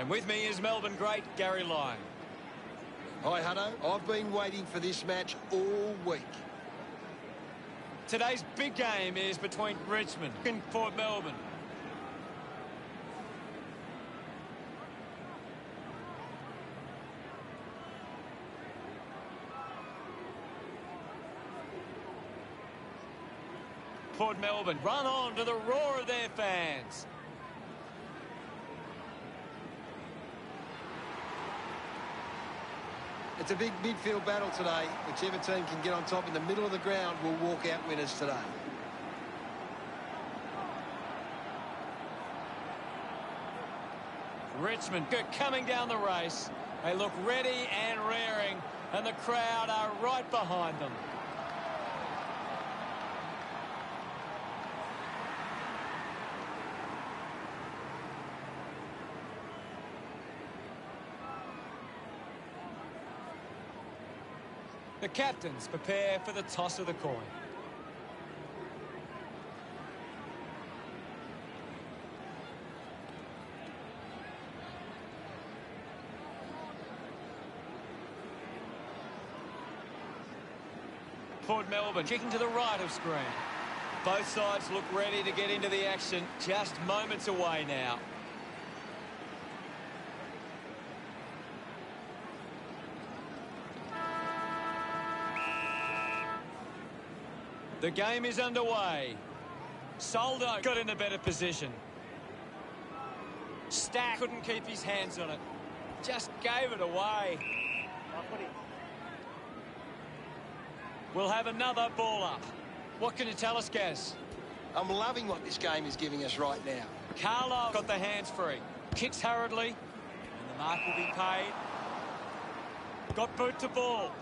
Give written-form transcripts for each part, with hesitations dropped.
And with me is Melbourne great Gary Lyon. Hi, Hutto. I've been waiting for this match all week. Today's big game is between Richmond and Port Melbourne. Port Melbourne run on to the roar of their fans. It's a big midfield battle today. Whichever team can get on top in the middle of the ground will walk out winners today. Richmond coming down the race. They look ready and raring, and the crowd are right behind them. The captains prepare for the toss of the coin. Port Melbourne kicking to the right of screen. Both sides look ready to get into the action, just moments away now. The game is underway. Soldo got in a better position. Stack couldn't keep his hands on it. Just gave it away. We'll have another ball up. What can you tell us, Gaz? I'm loving what this game is giving us right now. Carlo got the hands free. Kicks hurriedly. And the mark will be paid. Got boot to ball.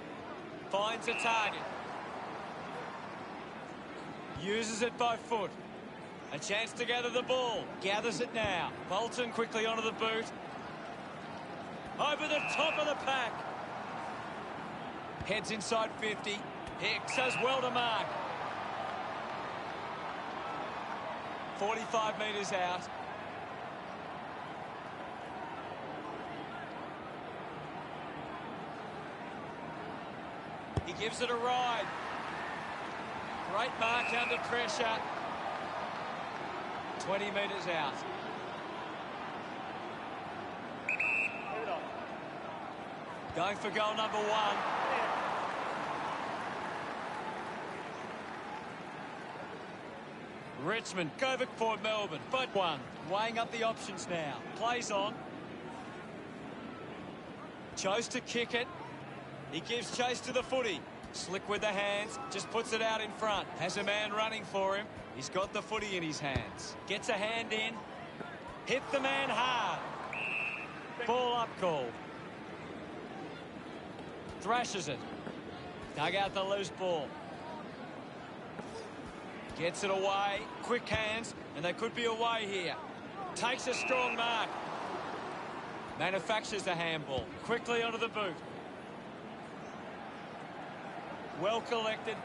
Finds a target. Uses it by foot. A chance to gather the ball. Gathers it now. Bolton quickly onto the boot. Over the top of the pack. Heads inside 50. Hicks does well to mark. 45 metres out. He gives it a ride. Great mark under pressure. 20 metres out. Going for goal number 1. Richmond go for Port Melbourne, but one. Weighing up the options now. Plays on. Chose to kick it. He gives chase to the footy. Slick with the hands, just puts it out in front. Has a man running for him. He's got the footy in his hands. Gets a hand in. Hit the man hard. Ball up called. Thrashes it. Dug out the loose ball. Gets it away. Quick hands, and they could be away here. Takes a strong mark. Manufactures the handball. Quickly onto the boot. Well collected.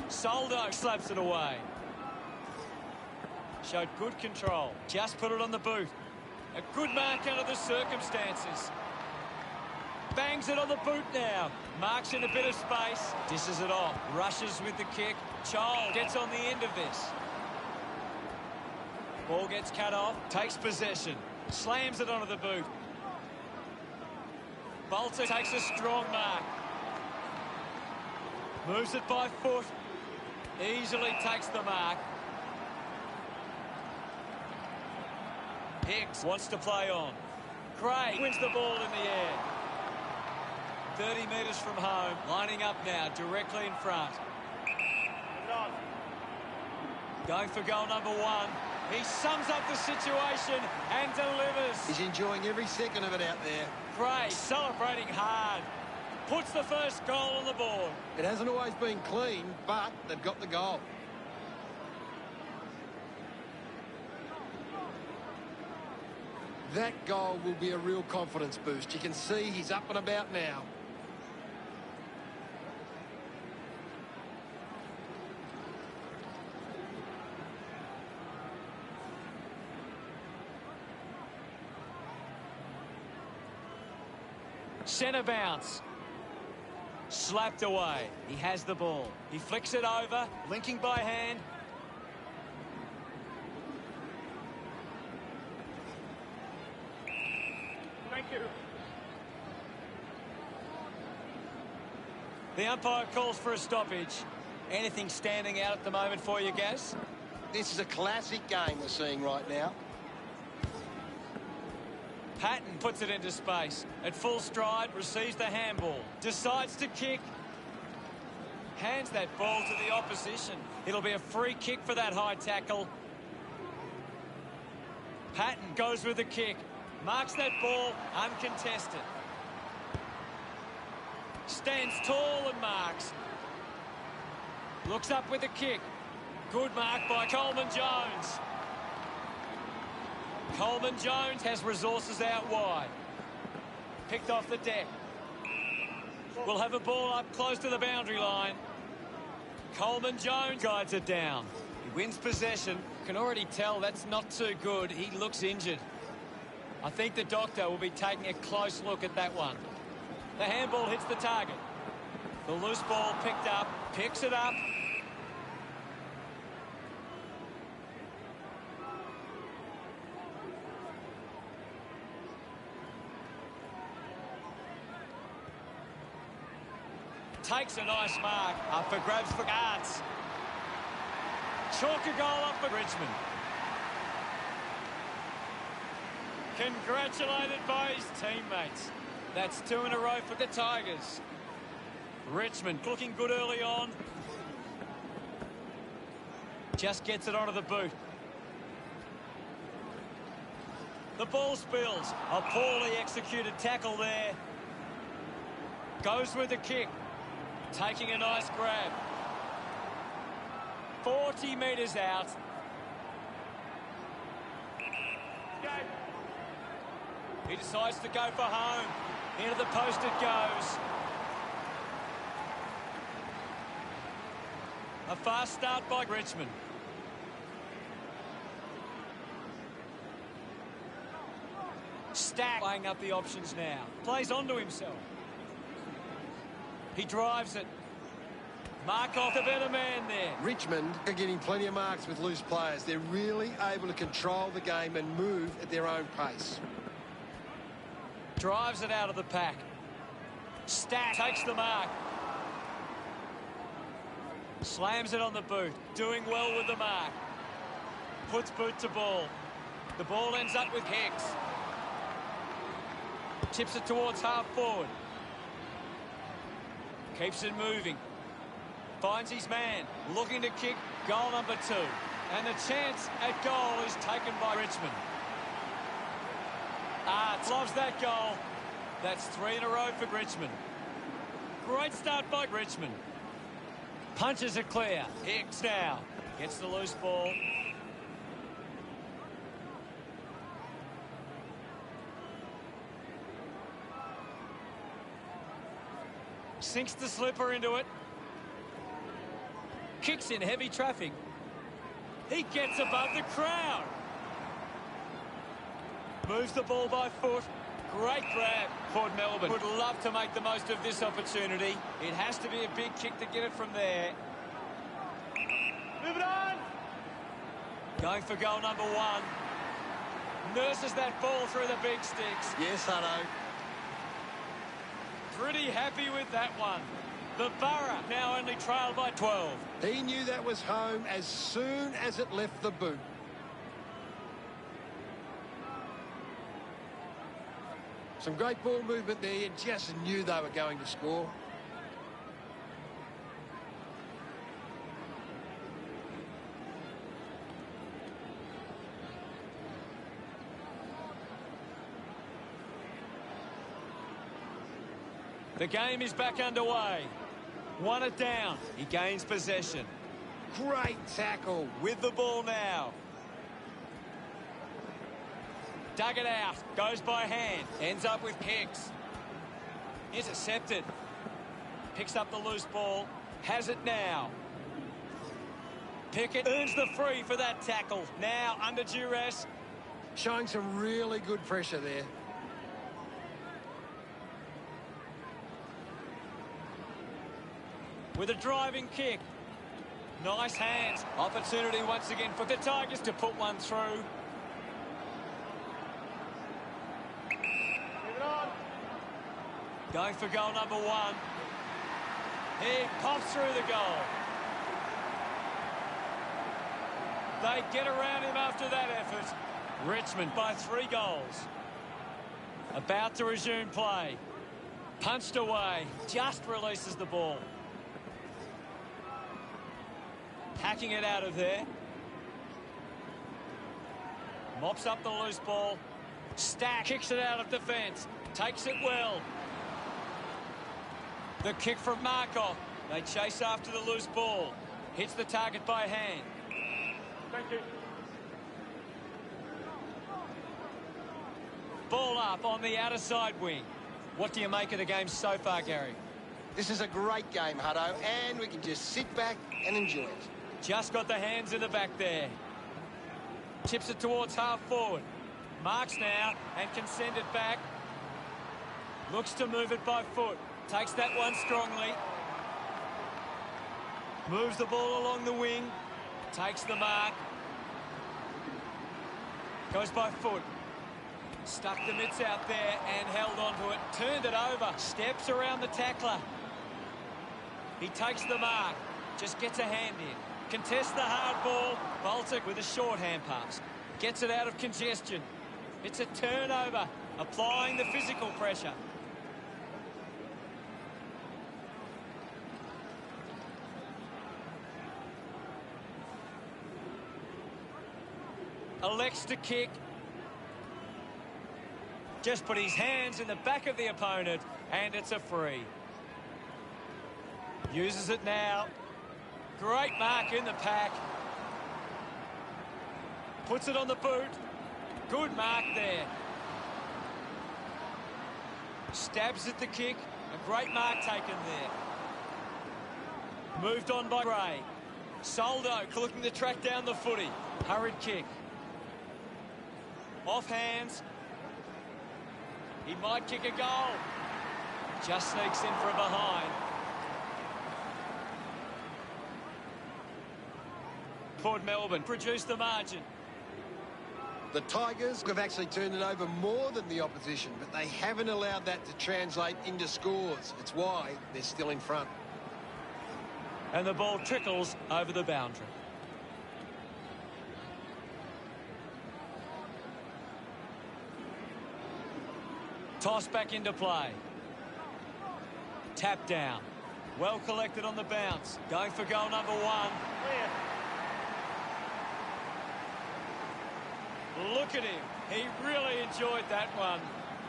Soldo slaps it away. Showed good control. Just put it on the boot. A good mark under the circumstances. Bangs it on the boot now. Marks in a bit of space. Dishes it off. Rushes with the kick. Child gets on the end of this. Ball gets cut off. Takes possession. Slams it onto the boot. Bolton takes a strong mark. Moves it by foot. Easily takes the mark. Hicks wants to play on. Craig wins the ball in the air. 30 metres from home. Lining up now, directly in front. Going for goal number 1. He sums up the situation and delivers. He's enjoying every second of it out there. Craig celebrating hard. Puts the first goal on the board. It hasn't always been clean, but they've got the goal. That goal will be a real confidence boost. You can see he's up and about now. Centre bounce. Slapped away. He has the ball. He flicks it over, linking by hand. Thank you. The umpire calls for a stoppage. Anything standing out at the moment for you, Gaz? This is a classic game we're seeing right now. Patton puts it into space. At full stride, receives the handball. Decides to kick. Hands that ball to the opposition. It'll be a free kick for that high tackle. Patton goes with the kick. Marks that ball uncontested. Stands tall and marks. Looks up with a kick. Good mark by Coleman Jones. Coleman Jones has resources out wide. Picked off the deck. We'll have a ball up close to the boundary line. Coleman Jones guides it down. He wins possession. Can already tell that's not too good. He looks injured. I think the doctor will be taking a close look at that one. The handball hits the target. The loose ball picked up. Picks it up. Takes a nice mark. Up for grabs for Arts. Chalk a goal up for Richmond. Congratulated by his teammates. That's 2 in a row for the Tigers. Richmond looking good early on. Just gets it onto the boot. The ball spills. A poorly executed tackle there. Goes with the kick. Taking a nice grab. 40 metres out. He decides to go for home. Into the post it goes. A fast start by Richmond. Stack laying up the options now. Plays onto himself. He drives it. Mark off the better man there. Richmond are getting plenty of marks with loose players. They're really able to control the game and move at their own pace. Drives it out of the pack. Stack takes the mark. Slams it on the boot. Doing well with the mark. Puts boot to ball. The ball ends up with Hicks. Tips it towards half forward. Keeps it moving. Finds his man. Looking to kick. Goal number 2. And the chance at goal is taken by Richmond. Arts loves that goal. That's 3 in a row for Richmond. Great start by Richmond. Punches it clear. Hicks now. Gets the loose ball. Sinks the slipper into it. Kicks in heavy traffic. He gets above the crowd. Moves the ball by foot. Great grab for Melbourne. Would love to make the most of this opportunity. It has to be a big kick to get it from there. Move it on! Going for goal number 1. Nurses that ball through the big sticks. Yes, Hutto. Pretty happy with that one. The Borough now only trailed by 12. He knew that was home as soon as it left the boot. Some great ball movement there. You just knew they were going to score. The game is back underway. 1 it down. He gains possession. Great tackle. With the ball now. Dug it out. Goes by hand. Ends up with Hicks. Intercepted. Picks up the loose ball. Has it now. Pickett earns the free for that tackle. Now under duress. Showing some really good pressure there. with a driving kick. Nice hands. Opportunity once again for the Tigers to put one through. Going for goal number 1. He pops through the goal. They get around him after that effort. Richmond by 3 goals. About to resume play. Punched away. Just releases the ball. Hacking it out of there. Mops up the loose ball. Stack kicks it out of defence. Takes it well. The kick from Markov. They chase after the loose ball. Hits the target by hand. Thank you. Ball up on the outer side wing. What do you make of the game so far, Gary? This is a great game, Hutto, and we can just sit back and enjoy it. Just got the hands in the back there. Tips it towards half forward. Marks now and can send it back. Looks to move it by foot. Takes that one strongly. Moves the ball along the wing. Takes the mark. Goes by foot. Stuck the mitts out there and held onto it. Turned it over. Steps around the tackler. He takes the mark. Just gets a hand in. Contests the hard ball. Bolts it with a short hand pass. Gets it out of congestion. It's a turnover. Applying the physical pressure. Elects to kick. Just put his hands in the back of the opponent, and it's a free. Uses it now. Great mark in the pack. Puts it on the boot. Good mark there. Stabs at the kick. A great mark taken there. Moved on by Gray. Soldo looking to track down the footy. Hurried kick. Off hands. He might kick a goal. Just sneaks in from behind. Port Melbourne produced the margin. The Tigers have actually turned it over more than the opposition, but they haven't allowed that to translate into scores. It's why they're still in front. And the ball trickles over the boundary. Toss back into play. Tap down. Well collected on the bounce. Going for goal number 1. Look at him. He really enjoyed that one.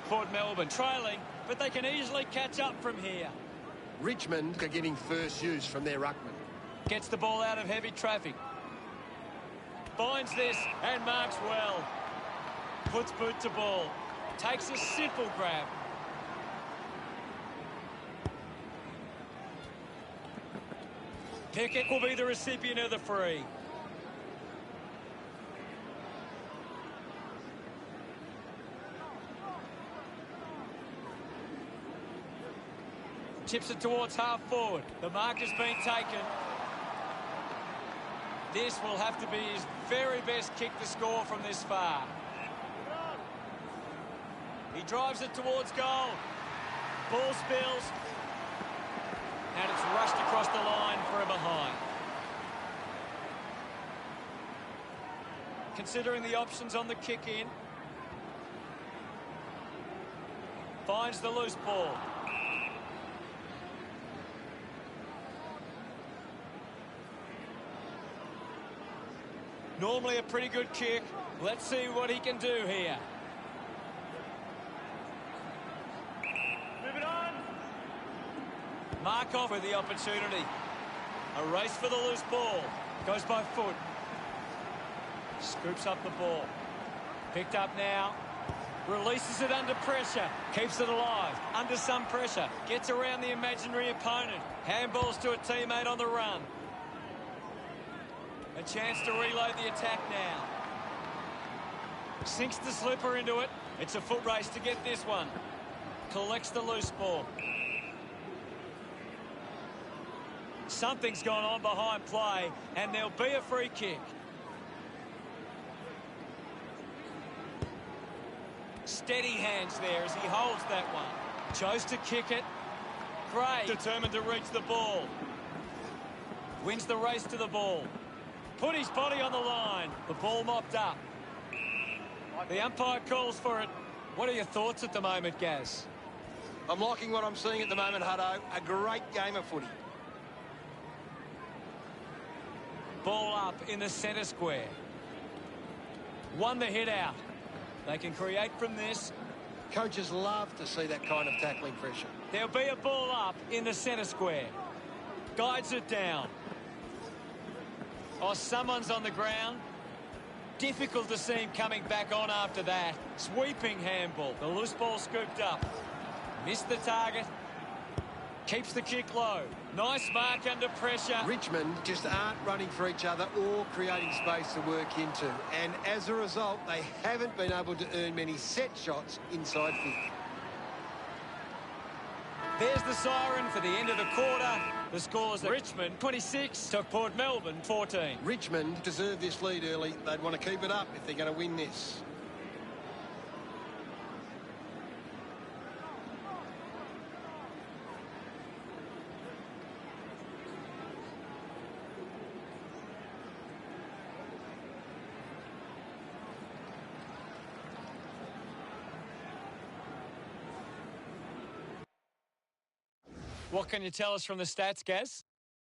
Port Melbourne trailing, but they can easily catch up from here. Richmond are getting first use from their ruckman. Gets the ball out of heavy traffic. Finds this and marks well. Puts boot to ball. Takes a simple grab. Pickett will be the recipient of the free. Tips it towards half forward. The mark has been taken. This will have to be his very best kick to score from this far. He drives it towards goal. Ball spills. And it's rushed across the line for a behind. Considering the options on the kick in. Finds the loose ball. Normally a pretty good kick. Let's see what he can do here. Markov with the opportunity. A race for the loose ball. Goes by foot. Scoops up the ball. Picked up now. Releases it under pressure. Keeps it alive. Under some pressure. Gets around the imaginary opponent. Handballs to a teammate on the run. A chance to reload the attack now. Sinks the slipper into it. It's a foot race to get this one. Collects the loose ball. Something's gone on behind play, and there'll be a free kick. Steady hands there as he holds that one. Chose to kick it. Gray determined to reach the ball. Wins the race to the ball. Put his body on the line. The ball mopped up. The umpire calls for it. What are your thoughts at the moment, Gaz? I'm liking what I'm seeing at the moment, Hutto. A great game of footy. Ball up in the centre square. Won the hit out. They can create from this. Coaches love to see that kind of tackling pressure. There'll be a ball up in the centre square. Guides it down. Oh, someone's on the ground. Difficult to see him coming back on after that. Sweeping handball. The loose ball scooped up. Missed the target. Keeps the kick low. Nice mark under pressure. Richmond just aren't running for each other or creating space to work into. And as a result, they haven't been able to earn many set shots inside 50. There's the siren for the end of the quarter. The score's Richmond 26 to Port Melbourne 14. Richmond deserve this lead early. They'd want to keep it up if they're going to win this. What can you tell us from the stats, Gaz?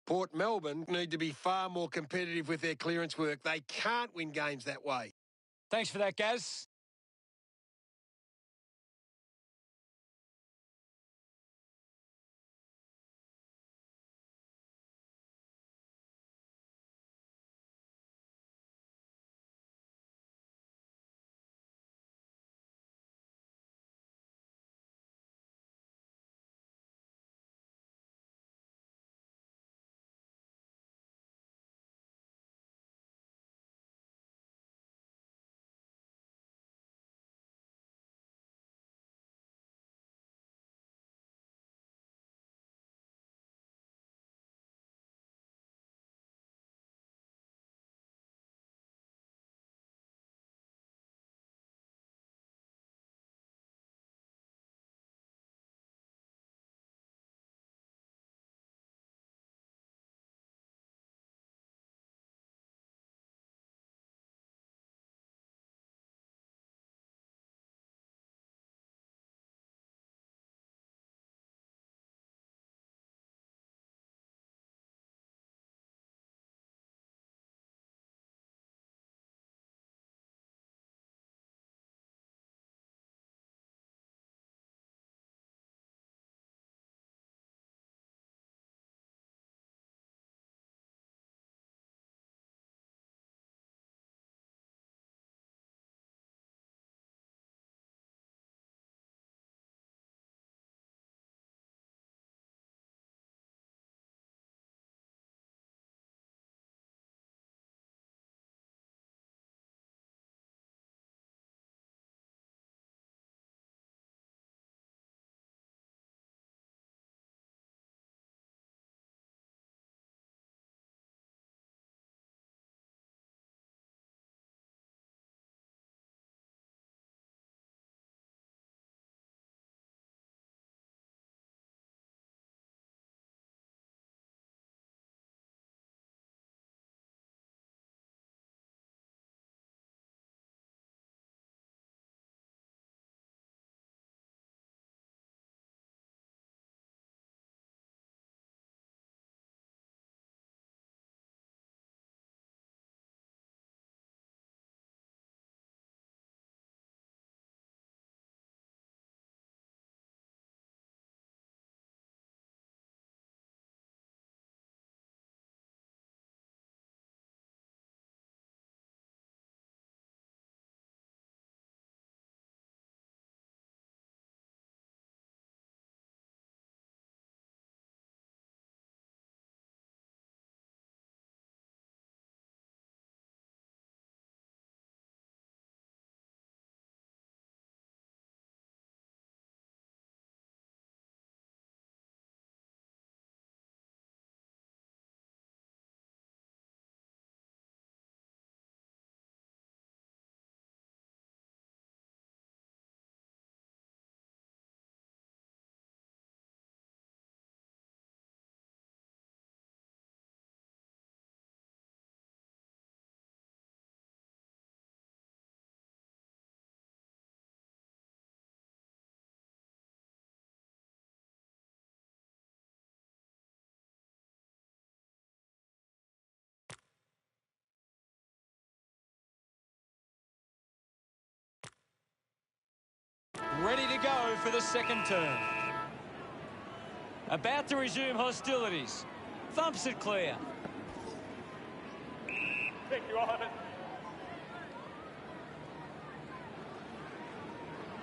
Port Melbourne need to be far more competitive with their clearance work. They can't win games that way. Thanks for that, Gaz. ready to go for the second turn. About to resume hostilities. Thumps it clear. Thank you, Ivan.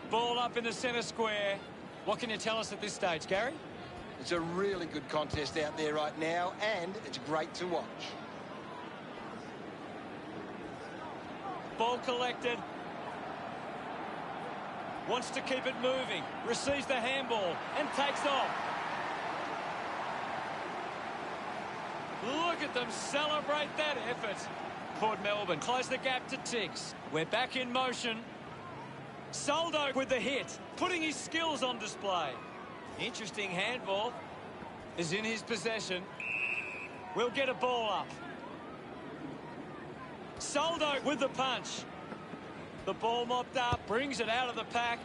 Ball up in the centre square. What can you tell us at this stage, Gary? It's a really good contest out there right now, and it's great to watch. Ball collected. Wants to keep it moving. Receives the handball and takes off. Look at them celebrate that effort. Port Melbourne close the gap to 6. We're back in motion. Soldo with the hit, putting his skills on display. Interesting handball is in his possession. We'll get a ball up. Soldo with the punch. The ball mopped up, brings it out of the pack.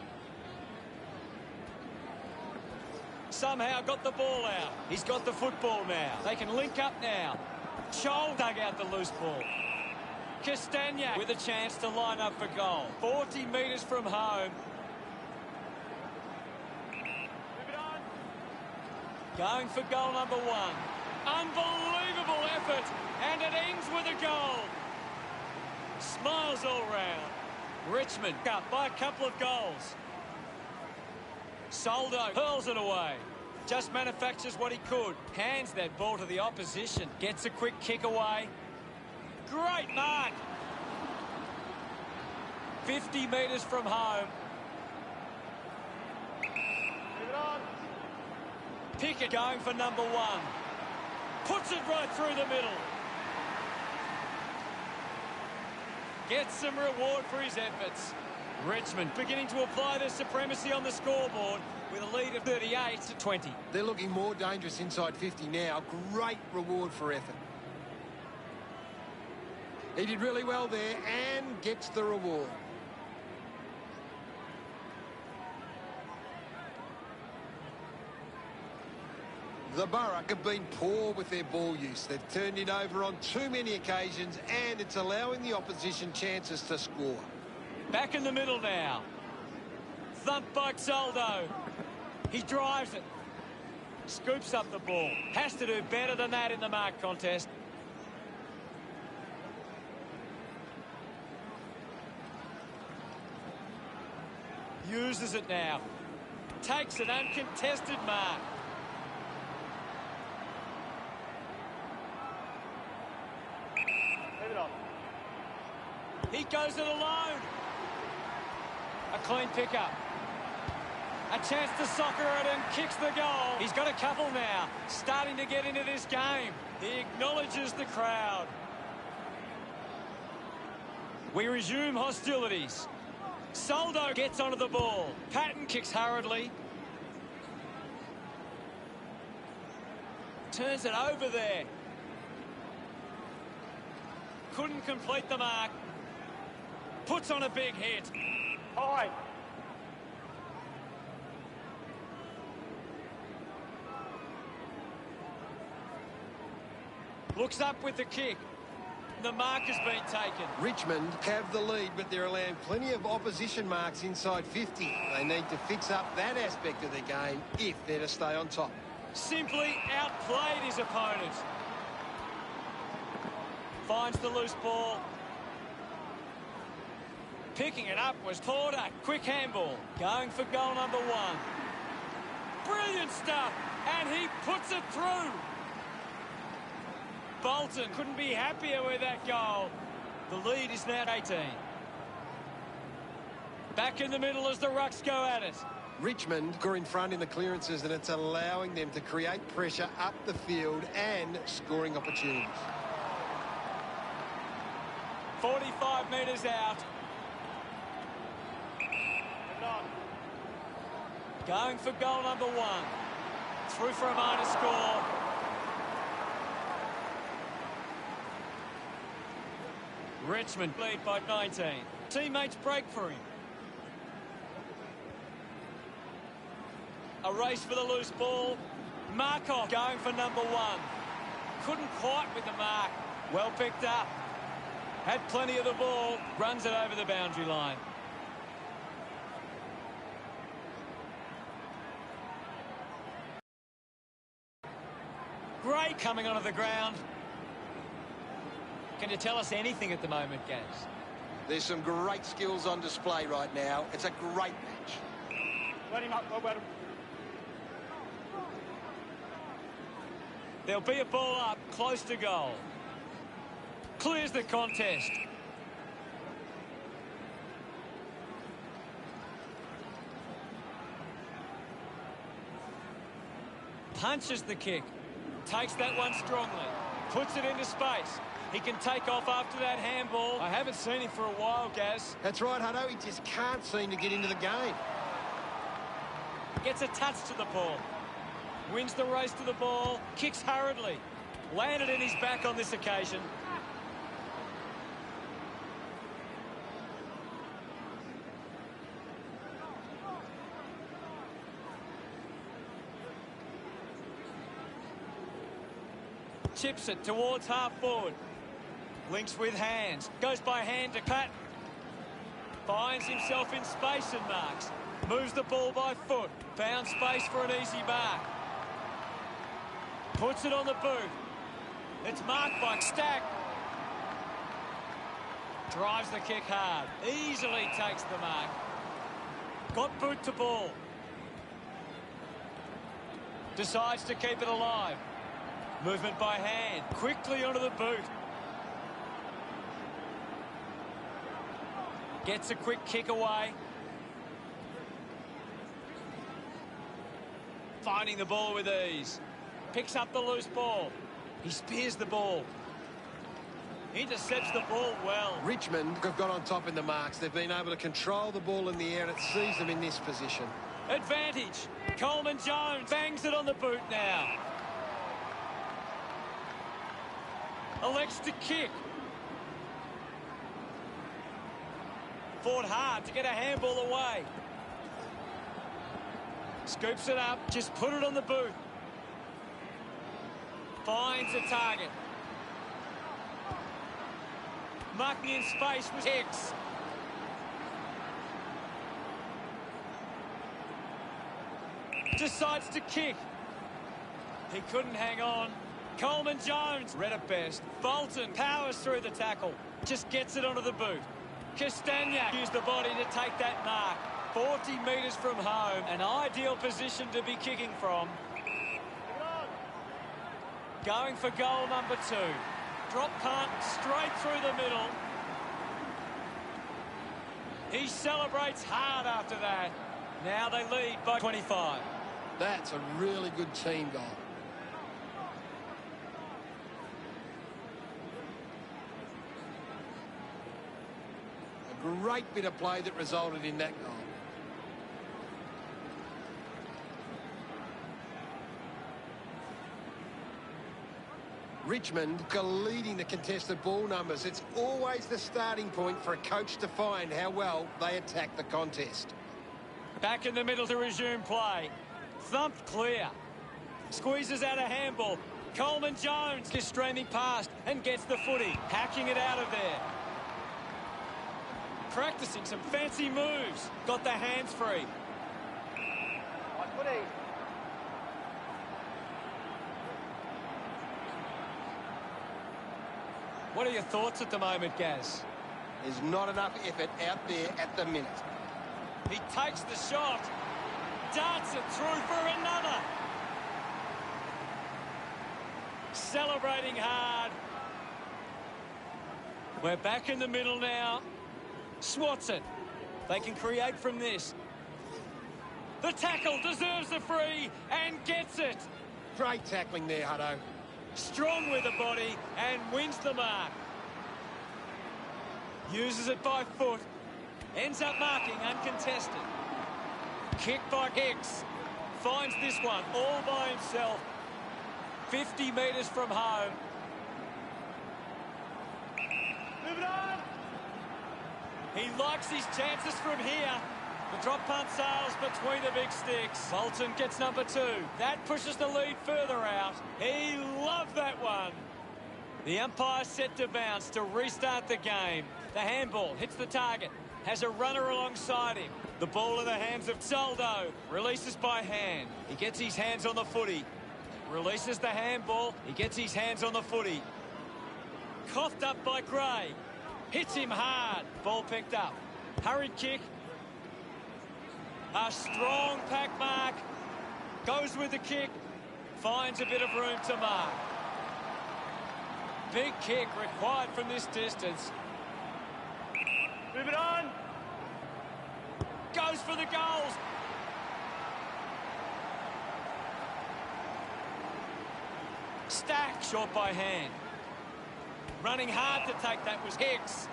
Somehow got the ball out. He's got the football now. They can link up now. Chol dug out the loose ball. Castagna with a chance to line up for goal. 40 metres from home. Going for goal number 1. Unbelievable effort. And it ends with a goal. Smiles all round. Richmond up by a couple of goals. Soldo hurls it away. Just manufactures what he could. Hands that ball to the opposition. Gets a quick kick away. Great mark. 50 metres from home. Pickett going for number 1. Puts it right through the middle. Gets some reward for his efforts. Richmond beginning to apply their supremacy on the scoreboard with a lead of 38-20. They're looking more dangerous inside 50 now. Great reward for effort. He did really well there and gets the reward. The Borough have been poor with their ball use. They've turned it over on too many occasions, and it's allowing the opposition chances to score. Back in the middle now. Thumped by Soldo. He drives it. Scoops up the ball. Has to do better than that in the mark contest. Uses it now. Takes an uncontested mark. He goes it alone. A clean pickup. A chance to soccer it and kicks the goal. He's got a couple now. Starting to get into this game. He acknowledges the crowd. We resume hostilities. Soldo gets onto the ball. Patton kicks hurriedly. Turns it over there. Couldn't complete the mark. Puts on a big hit. High. Looks up with the kick. The mark has been taken. Richmond have the lead, but they're allowing plenty of opposition marks inside 50. They need to fix up that aspect of their game if they're to stay on top. Simply outplayed his opponent. Finds the loose ball. Picking it up was Porter. Quick handball. Going for goal number 1. Brilliant stuff. And he puts it through. Bolton couldn't be happier with that goal. The lead is now 18. Back in the middle as the Rucks go at it. Richmond are in front in the clearances, and it's allowing them to create pressure up the field and scoring opportunities. 45 metres out. Going for goal number 1. Through for a minor score. Richmond lead by 19. Teammates break for him. A race for the loose ball. Markov going for number 1. Couldn't quite with the mark. Well picked up. Had plenty of the ball. Runs it over the boundary line. Great coming onto the ground. Can you tell us anything at the moment, Gaz? There's some great skills on display right now. It's a great match. Let him up, go at him. There'll be a ball up, close to goal. Clears the contest. Punches the kick. Takes that one strongly. Puts it into space. He can take off after that handball. I haven't seen him for a while, Gaz. That's right, Hutto. He just can't seem to get into the game. Gets a touch to the ball. Wins the race to the ball. Kicks hurriedly. Landed in his back on this occasion. Chips it towards half forward. Links with hands. Goes by hand to Pat. Finds himself in space and marks. Moves the ball by foot. Found space for an easy mark. Puts it on the boot. It's marked by Stack. Drives the kick hard. Easily takes the mark. Got boot to ball. Decides to keep it alive. Movement by hand. Quickly onto the boot. Gets a quick kick away. Finding the ball with ease. Picks up the loose ball. He spears the ball. Intercepts the ball well. Richmond have got on top in the marks. They've been able to control the ball in the air, and it sees them in this position. Advantage. Coleman Jones bangs it on the boot now. Elects to kick. Fought hard to get a handball away. Scoops it up. Just put it on the boot. Finds a target. Marking in space with Hicks. Decides to kick. He couldn't hang on. Coleman Jones read it best. Bolton powers through the tackle. Just gets it onto the boot. Castagna used the body to take that mark. 40 metres from home. An ideal position to be kicking from. Going for goal number 2. Drop punt straight through the middle. He celebrates hard after that. Now they lead by 25. That's a really good team goal. A great bit of play that resulted in that goal. Richmond are leading the contested ball numbers. It's always the starting point for a coach to find how well they attack the contest. Back in the middle to resume play. Thumped clear. Squeezes out a handball. Coleman Jones is streaming past and gets the footy. Hacking it out of there. Practicing some fancy moves. Got the hands free. What are your thoughts at the moment, Gaz? There's not enough effort out there at the minute. He takes the shot. Darts it through for another. Celebrating hard. We're back in the middle now. Swats it. They can create from this. The tackle deserves the free and gets it. Great tackling there, Hutto. Strong with the body and wins the mark. Uses it by foot. Ends up marking uncontested. Kick by Hicks. Finds this one all by himself. 50 metres from home. Move it on! He likes his chances from here. The drop punt sails between the big sticks. Bolton gets number 2. That pushes the lead further out. He loved that one. The umpire set to bounce to restart the game. The handball hits the target. Has a runner alongside him. The ball in the hands of Soldo. Releases by hand. He gets his hands on the footy. Releases the handball. He gets his hands on the footy. Coughed up by Gray. Hits him hard. Ball picked up. Hurried kick. A strong pack mark. Goes with the kick. Finds a bit of room to mark. Big kick required from this distance. Move it on. Goes for the goals. Stack, short by hand. Running hard to take that was Hicks.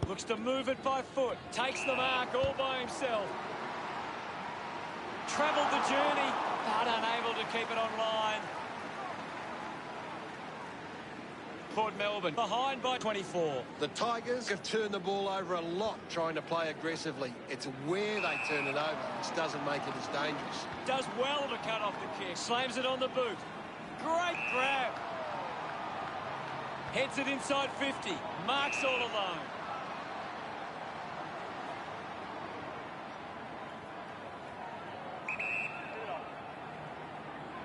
Looks to move it by foot. Takes the mark all by himself. Travelled the journey, but unable to keep it on line. Port Melbourne behind by 24. The Tigers have turned the ball over a lot trying to play aggressively. It's where they turn it over which doesn't make it as dangerous. Does well to cut off the kick. Slams it on the boot. Great grab. Heads it inside 50. Marks all alone.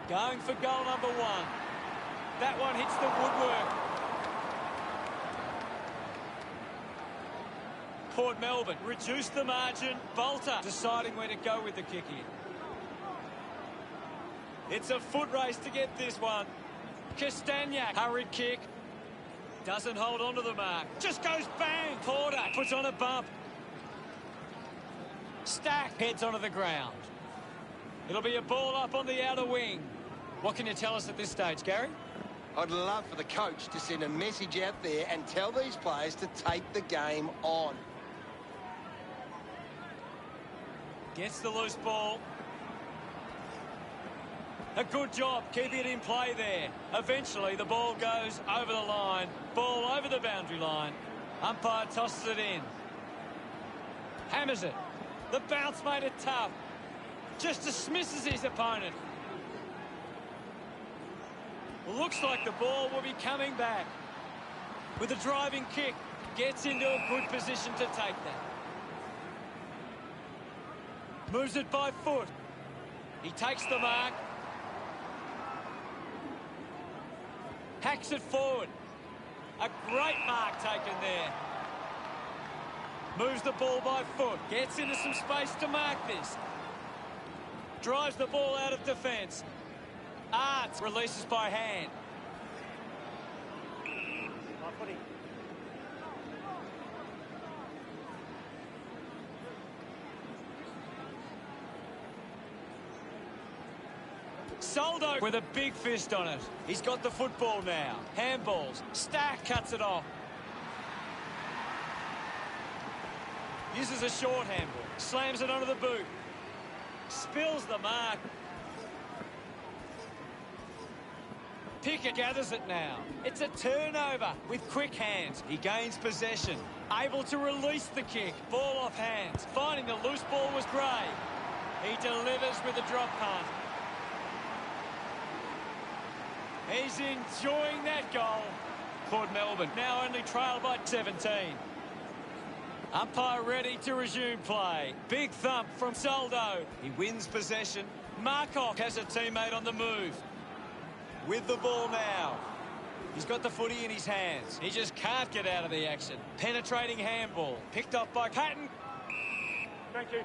Going for goal number 1. That one hits the woodwork. Port Melbourne reduced the margin. Bolter deciding where to go with the kick in. It's a foot race to get this one. Castagnac, hurried kick. Doesn't hold on to the mark. Just goes bang. Porter puts on a bump. Stack heads onto the ground. It'll be a ball up on the outer wing. What can you tell us at this stage, Gary? I'd love for the coach to send a message out there and tell these players to take the game on. Gets the loose ball. A good job keeping it in play there. Eventually the ball goes over the line. Ball over the boundary line. Umpire tosses it in. Hammers it. The bounce made it tough. Just dismisses his opponent. Looks like the ball will be coming back. With a driving kick. Gets into a good position to take that. Moves it by foot. He takes the mark. Hacks it forward. A great mark taken there. Moves the ball by foot. Gets into some space to mark this. Drives the ball out of defence. Arts releases by hand. My footy. Soldo with a big fist on it. He's got the football now. Handballs. Stack cuts it off. Uses a short handball. Slams it onto the boot. Spills the mark. Pickett gathers it now. It's a turnover with quick hands. He gains possession. Able to release the kick. Ball off hands. Finding the loose ball was Gray. He delivers with a drop punt. He's enjoying that goal. Port Melbourne now only trailed by 17. Umpire ready to resume play. Big thump from Soldo. He wins possession. Markov has a teammate on the move. With the ball now. He's got the footy in his hands. He just can't get out of the action. Penetrating handball. Picked up by Patton. Thank you.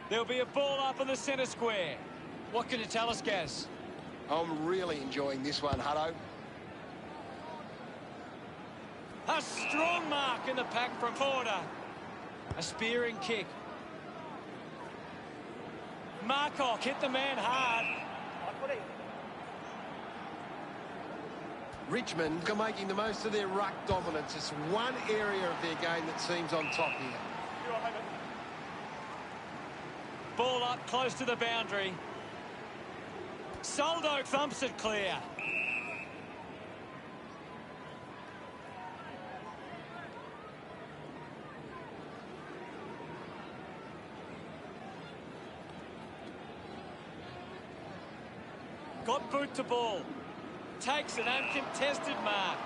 There'll be a ball up in the centre square. What can you tell us, Gaz? I'm really enjoying this one, Hutto. A strong mark in the pack from Porter. A spearing kick. Markov hit the man hard. My footy. Richmond are making the most of their ruck dominance. It's one area of their game that seems on top here. You're on, Hogan. Ball up close to the boundary. Soldo thumps it clear. Got boot to ball. Takes an uncontested mark.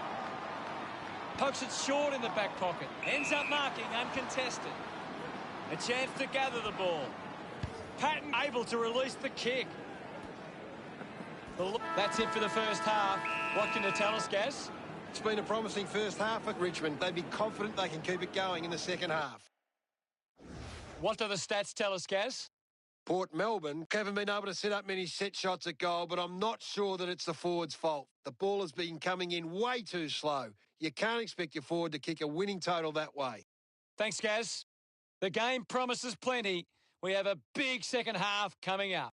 Pokes it short in the back pocket. Ends up marking uncontested. A chance to gather the ball. Patton able to release the kick. That's it for the first half. What can you tell us, Gaz? It's been a promising first half at Richmond. They'd be confident they can keep it going in the second half. What do the stats tell us, Gaz? Port Melbourne haven't been able to set up many set shots at goal, but I'm not sure that it's the forward's fault. The ball has been coming in way too slow. You can't expect your forward to kick a winning total that way. Thanks, Gaz. The game promises plenty. We have a big second half coming up.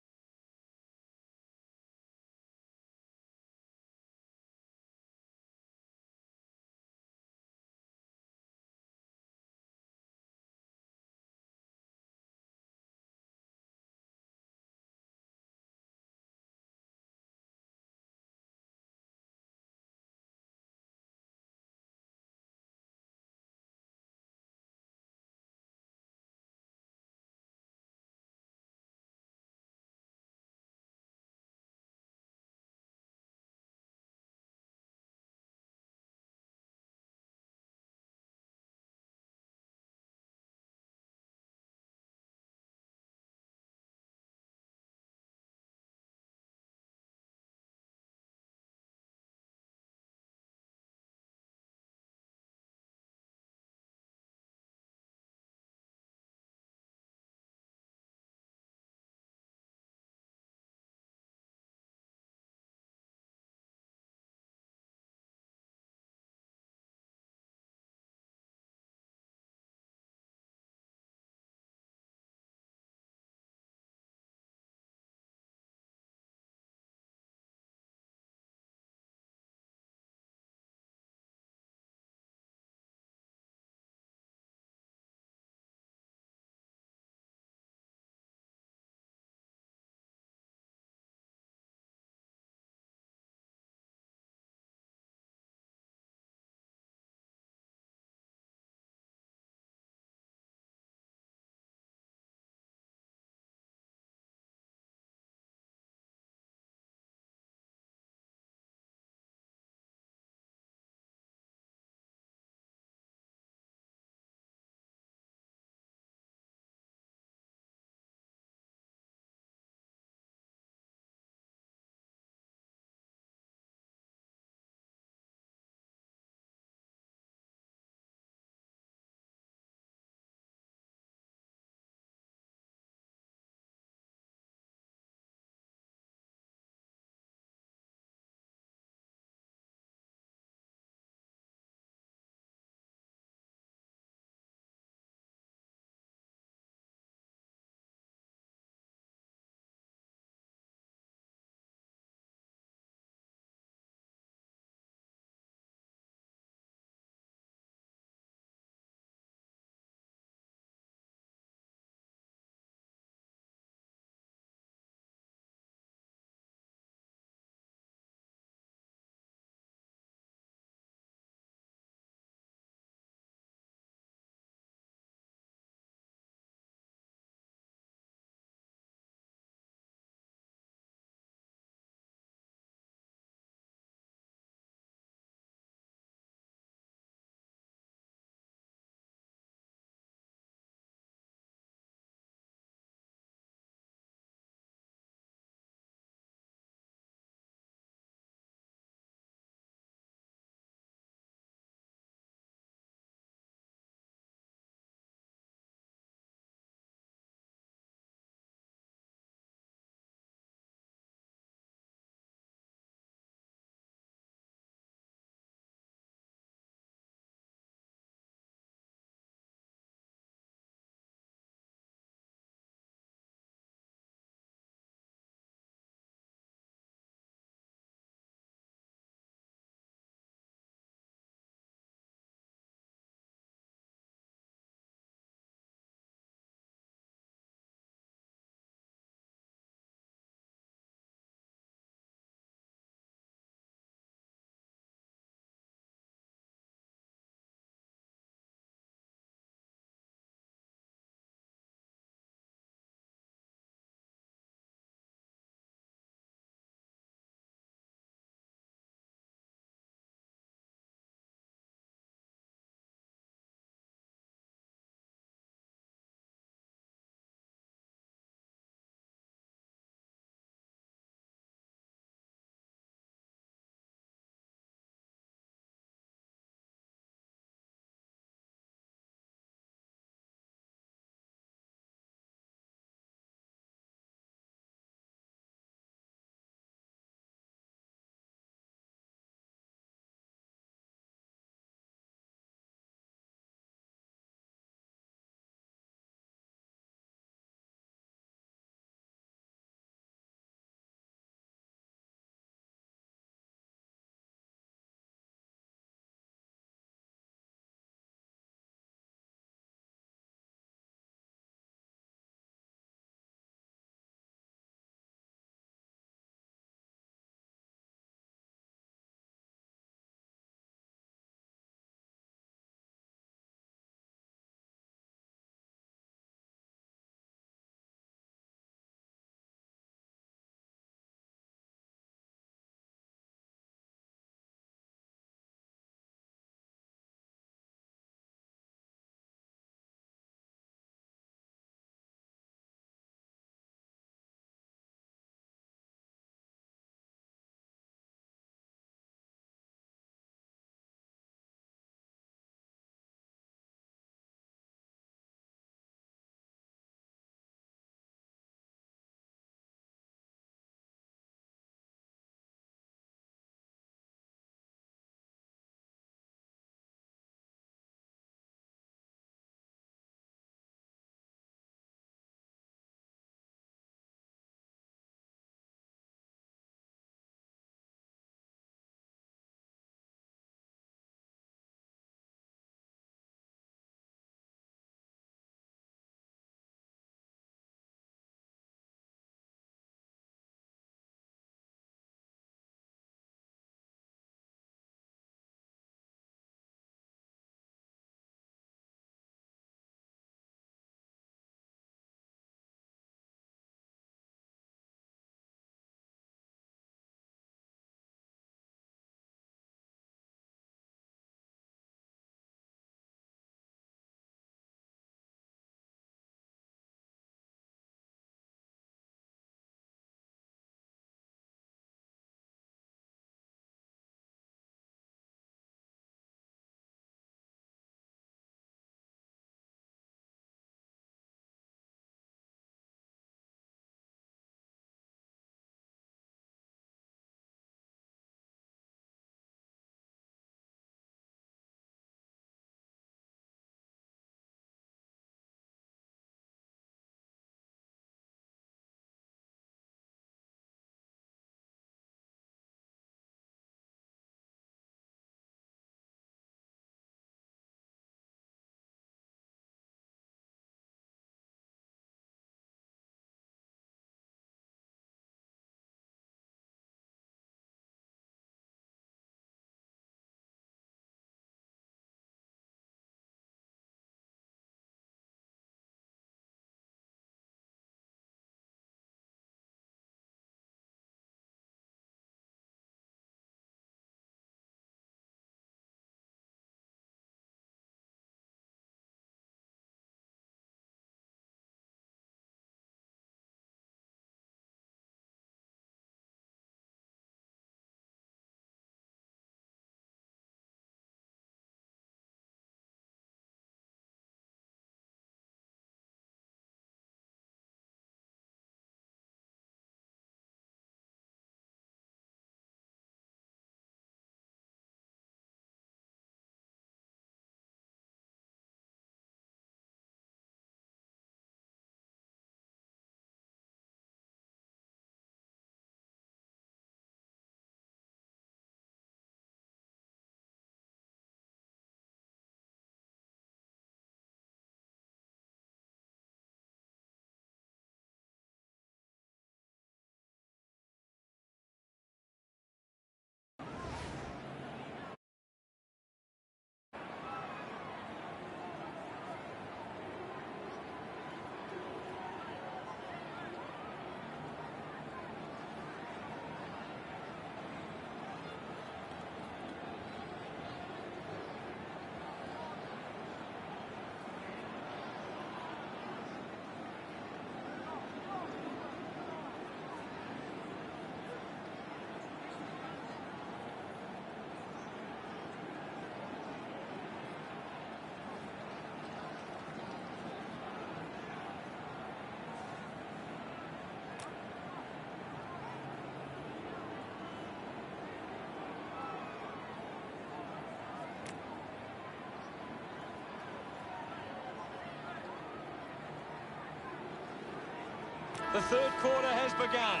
The third quarter has begun.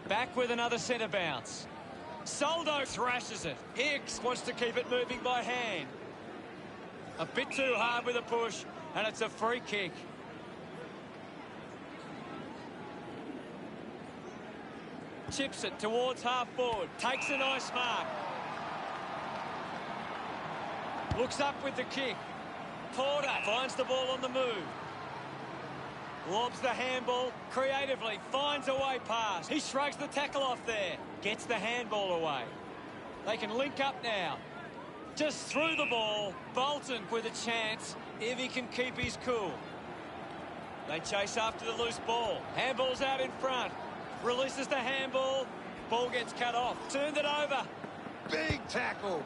Back with another centre bounce. Soldo thrashes it. Hicks wants to keep it moving by hand. A bit too hard with a push, and it's a free kick. Chips it towards half forward. Takes a nice mark. Looks up with the kick. Porter finds the ball on the move. Lobs the handball. Creatively finds a way past. He shrugs the tackle off there. Gets the handball away. They can link up now. Just threw the ball. Bolton with a chance if he can keep his cool. They chase after the loose ball. Handball's out in front. Releases the handball. Ball gets cut off. Turned it over. Big tackle.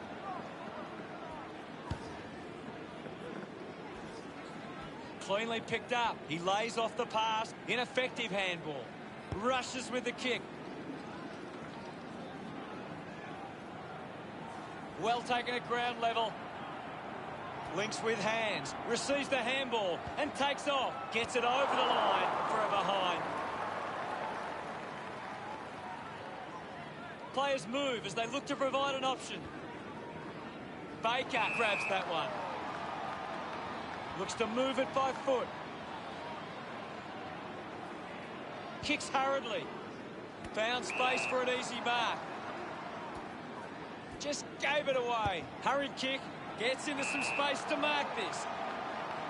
Cleanly picked up. He lays off the pass. Ineffective handball. Rushes with the kick. Well taken at ground level. Links with hands. Receives the handball and takes off. Gets it over the line for a behind. Players move as they look to provide an option. Baker grabs that one. Looks to move it by foot. Kicks hurriedly. Found space for an easy mark. Just gave it away. Hurried kick. Gets into some space to mark this.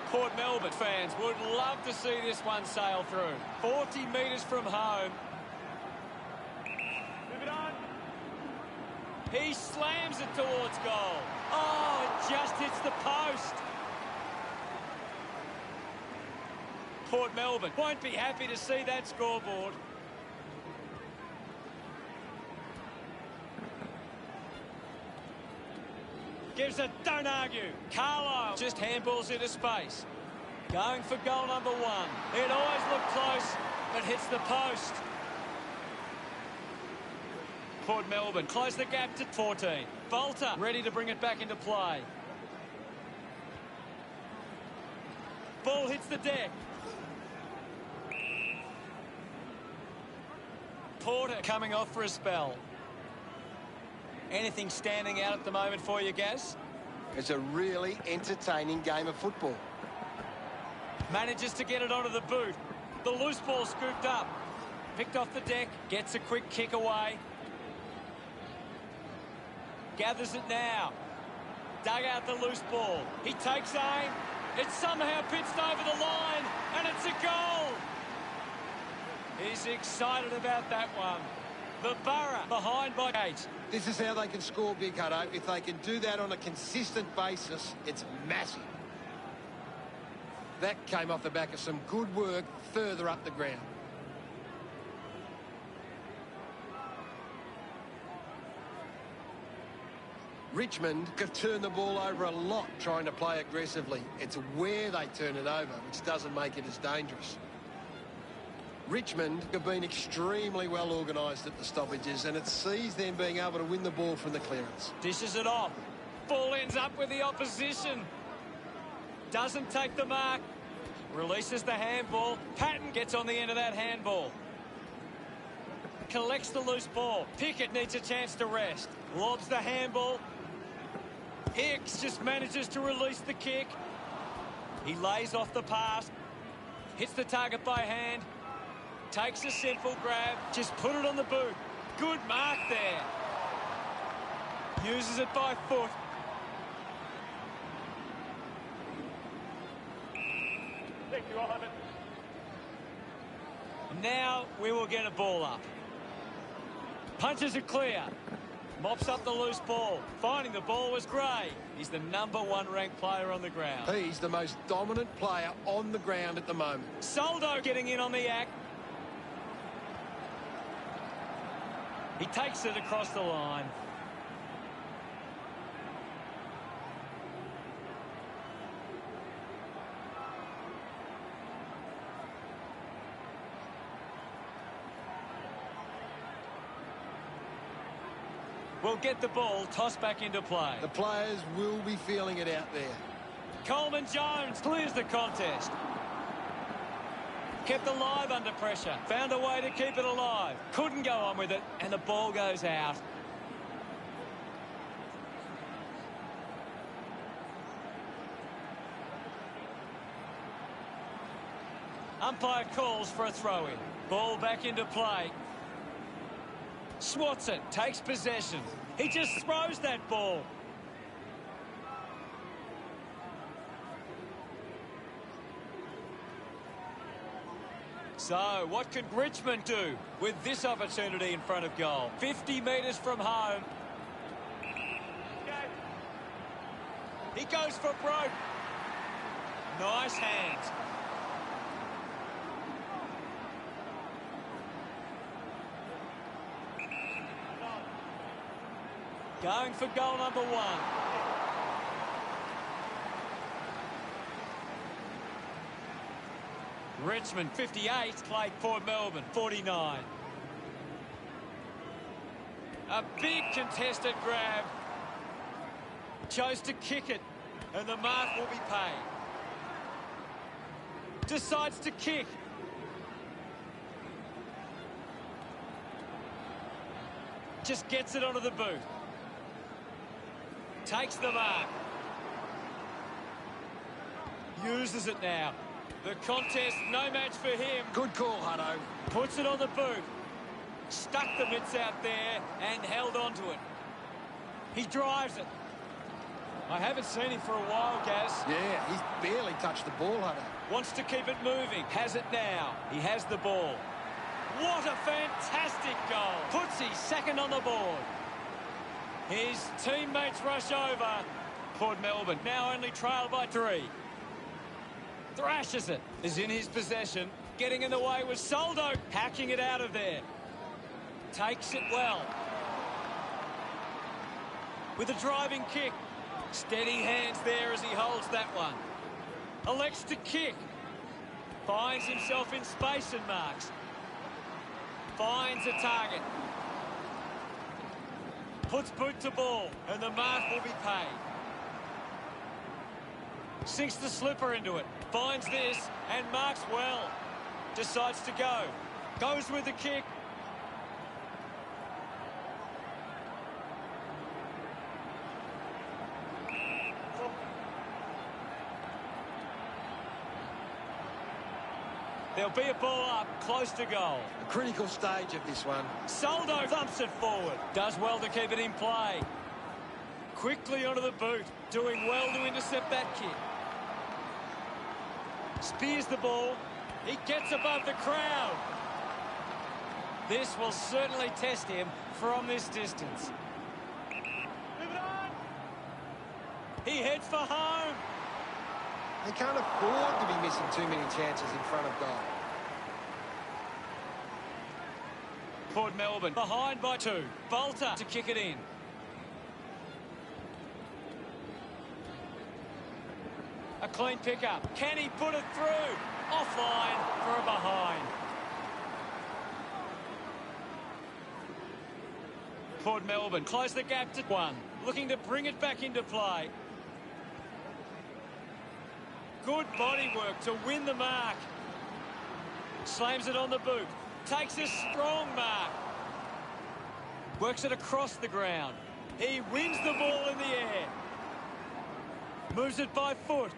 Port Melbourne fans would love to see this one sail through. 40 metres from home. Move it on. He slams it towards goal. Oh, it just hits the post. Port Melbourne won't be happy to see that scoreboard. Gives it, don't argue. Carlisle just handballs into space. Going for goal number one. It always looked close, but hits the post. Port Melbourne close the gap to 14. Bolter ready to bring it back into play. Ball hits the deck. Porter coming off for a spell. Anything standing out at the moment for you, Gaz? It's a really entertaining game of football. Manages to get it onto the boot. The loose ball scooped up. Picked off the deck. Gets a quick kick away. Gathers it now. Dug out the loose ball. He takes aim. It's somehow pitched over the line. And it's a goal. He's excited about that one. The Borough behind by 8. This is how they can score, Big Hutto. If they can do that on a consistent basis, it's massive. That came off the back of some good work further up the ground. Richmond have turned the ball over a lot trying to play aggressively. It's where they turn it over, which doesn't make it as dangerous. Richmond have been extremely well organised at the stoppages, and it sees them being able to win the ball from the clearance. Dishes it off. Ball ends up with the opposition. Doesn't take the mark. Releases the handball. Patton gets on the end of that handball. Collects the loose ball. Pickett needs a chance to rest. Lobs the handball. Hicks just manages to release the kick. He lays off the pass. Hits the target by hand. Takes a simple grab. Just put it on the boot. Good mark there. Uses it by foot. Thank you, I'll have it. Now we will get a ball up. Punches it clear. Mops up the loose ball. Finding the ball was Gray. He's the #1 ranked player on the ground. He's the most dominant player on the ground at the moment. Soldo getting in on the act. He takes it across the line. Will get the ball tossed back into play. The players will be feeling it out there. Coleman Jones clears the contest. Kept alive under pressure. Found a way to keep it alive. Couldn't go on with it, and the ball goes out. Umpire calls for a throw-in. Ball back into play. Swats it, takes possession. He just throws that ball. So, what can Richmond do with this opportunity in front of goal? 50 metres from home. He goes for broke. Nice hands. Going for goal number 1. Richmond 58, played for Melbourne 49. A big contested grab. Chose to kick it, and the mark will be paid. Decides to kick. Just gets it onto the boot. Takes the mark. Uses it now. The contest, no match for him. Good call, Hutto. Puts it on the boot. Stuck the mitts out there and held on to it. He drives it. I haven't seen him for a while, Gaz. Yeah, he's barely touched the ball, Hutto. Wants to keep it moving. Has it now. He has the ball. What a fantastic goal. Puts his second on the board. His teammates rush over. Port Melbourne now only trailed by 3. Thrashes it. Is in his possession. Getting in the way was Soldo. Hacking it out of there. Takes it well. With a driving kick. Steady hands there as he holds that one. Elects to kick. Finds himself in space and marks. Finds a target. Puts boot to ball, and the mark will be paid. Sinks the slipper into it. Finds this, and marks well. Decides to go. Goes with the kick. There'll be a ball up, close to goal. A critical stage of this one. Soldo thumps it forward. Does well to keep it in play. Quickly onto the boot. Doing well to intercept that kick. Spears the ball. He gets above the crowd. This will certainly test him from this distance. Move it on. He heads for home. They can't afford to be missing too many chances in front of goal. Port Melbourne behind by 2. Bolter to kick it in. A clean pickup. Can he put it through? Offline for a behind. Port Melbourne close the gap to 1. Looking to bring it back into play. Good body work to win the mark. Slams it on the boot. Takes a strong mark. Works it across the ground. He wins the ball in the air. Moves it by foot.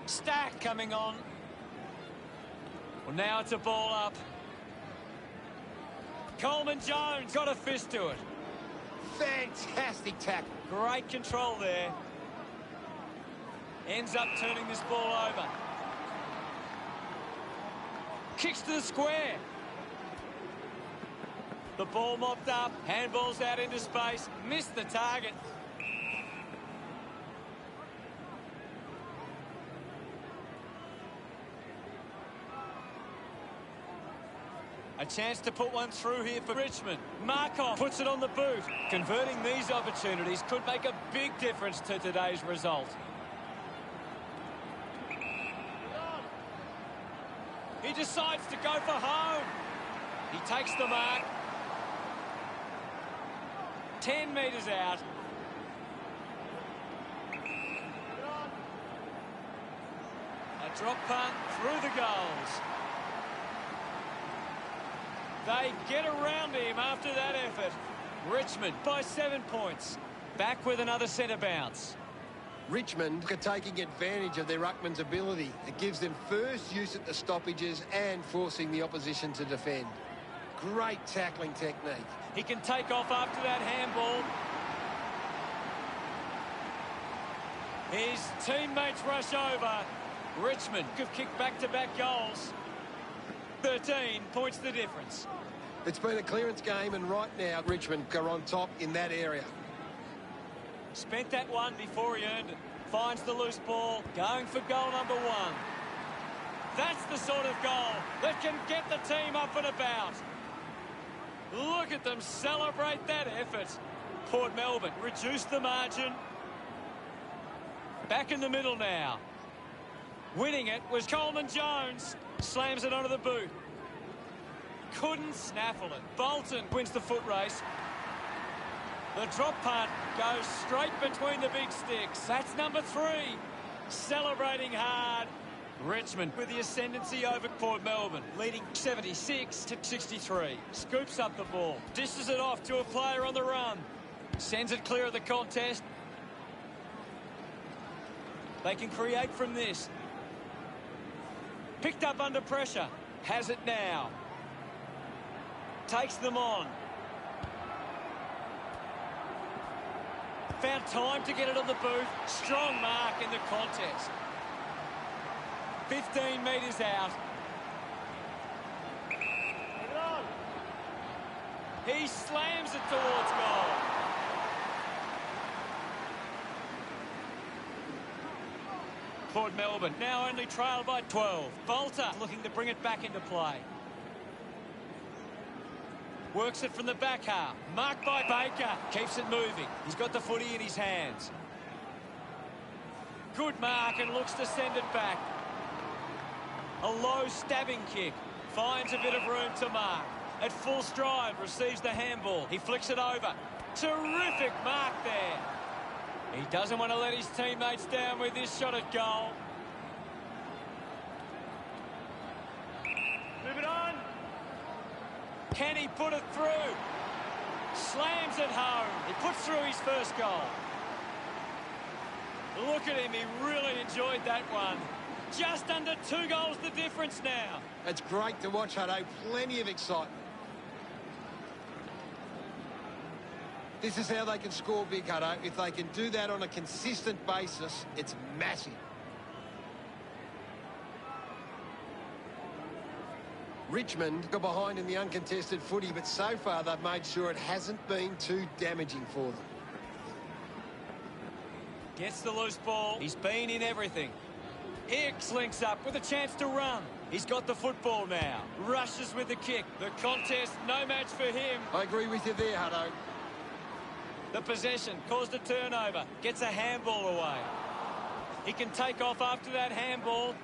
Stack coming on. Well, now it's a ball up. Coleman Jones got a fist to it. Fantastic tackle. Great control there. Ends up turning this ball over. Kicks to the square. The ball mopped up. Handballs out into space. Missed the target. A chance to put one through here for Richmond. Markov puts it on the boot. Converting these opportunities could make a big difference to today's result. He decides to go for home. He takes the mark. 10 metres out. A drop punt through the goals. They get around him after that effort. Richmond by 7 points. Back with another centre bounce. Richmond are taking advantage of their ruckman's ability. It gives them first use at the stoppages and forcing the opposition to defend. Great tackling technique. He can take off after that handball. His teammates rush over. Richmond have kicked back-to-back goals. 13 points the difference. It's been a clearance game, and right now Richmond are on top in that area. Spent that one before he earned it. Finds the loose ball, going for goal number 1. That's the sort of goal that can get the team up and about. Look at them celebrate that effort. Port Melbourne reduced the margin. Back in the middle now. Winning it was Coleman Jones. Slams it onto the boot. Couldn't snaffle it. Bolton wins the foot race. The drop punt goes straight between the big sticks. That's number 3. Celebrating hard. Richmond with the ascendancy over Port Melbourne, leading 76-63. Scoops up the ball. Dishes it off to a player on the run. Sends it clear of the contest. They can create from this. Picked up under pressure. Has it now. Takes them on. Found time to get it on the boot. Strong mark in the contest. 15 metres out. He slams it towards goal. Port Melbourne now only trailed by 12. Bolter looking to bring it back into play. Works it from the back half. Marked by Baker. Keeps it moving. He's got the footy in his hands. Good mark and looks to send it back. A low stabbing kick. Finds a bit of room to mark. At full stride, receives the handball. He flicks it over. Terrific mark there. He doesn't want to let his teammates down with this shot at goal. Move it on. Can he put it through? Slams it home. He puts through his first goal. Look at him. He really enjoyed that one. Just under 2 goals the difference now. It's great to watch, Hutto. Plenty of excitement. This is how they can score big, Hutto. If they can do that on a consistent basis, it's massive. Richmond got behind in the uncontested footy, but so far they've made sure it hasn't been too damaging for them. Gets the loose ball. He's been in everything. Hicks links up with a chance to run. He's got the football now. Rushes with the kick. The contest, no match for him. I agree with you there, Hutto. The possession caused a turnover. Gets a handball away. He can take off after that handball.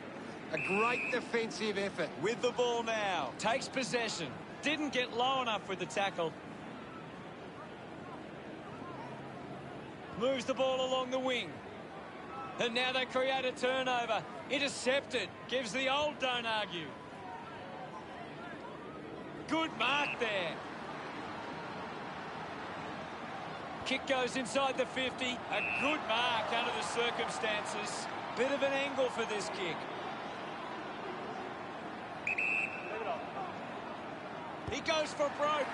A great defensive effort. With the ball now. Takes possession. Didn't get low enough with the tackle. Moves the ball along the wing. And now they create a turnover. Intercepted. Gives the old don't argue. Good mark there. Kick goes inside the 50. A good mark under the circumstances. Bit of an angle for this kick. He goes for broke.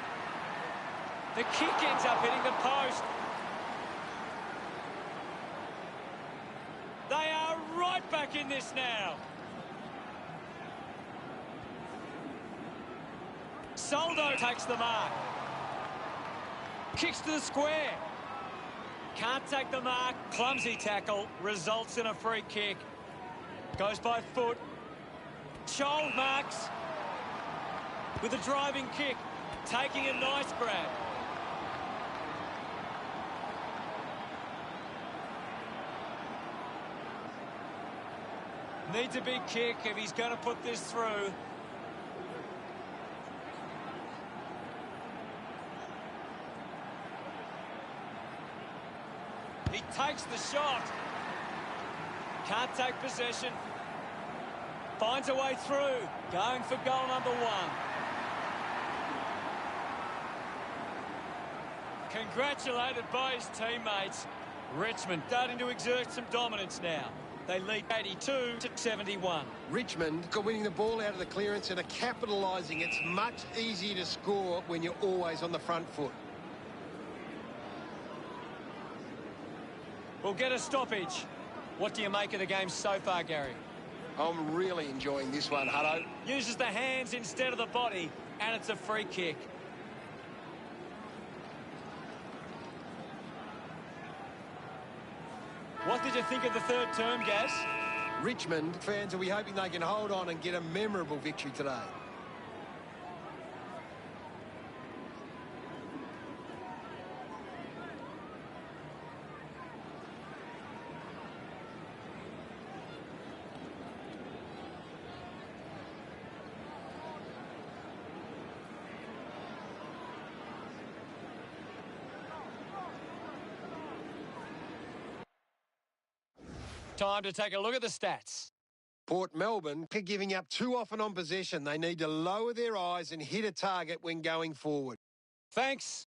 The kick ends up hitting the post. They are right back in this now. Soldo takes the mark. Kicks to the square. Can't take the mark. Clumsy tackle. Results in a free kick. Goes by foot. Scholl marks. With a driving kick. Taking a nice grab. Needs a big kick if he's going to put this through. He takes the shot. Can't take possession. Finds a way through. Going for goal number 1. Congratulated by his teammates. Richmond starting to exert some dominance now. They lead 82-71. Richmond are winning the ball out of the clearance and are capitalising. It's much easier to score when you're always on the front foot. We'll get a stoppage. What do you make of the game so far, Gary? I'm really enjoying this one, Hutto. Uses the hands instead of the body, and it's a free kick. What did you think of the third term, Gaz? Richmond fans will be hoping they can hold on and get a memorable victory today. Time to take a look at the stats. Port Melbourne are giving up too often on possession. They need to lower their eyes and hit a target when going forward. Thanks.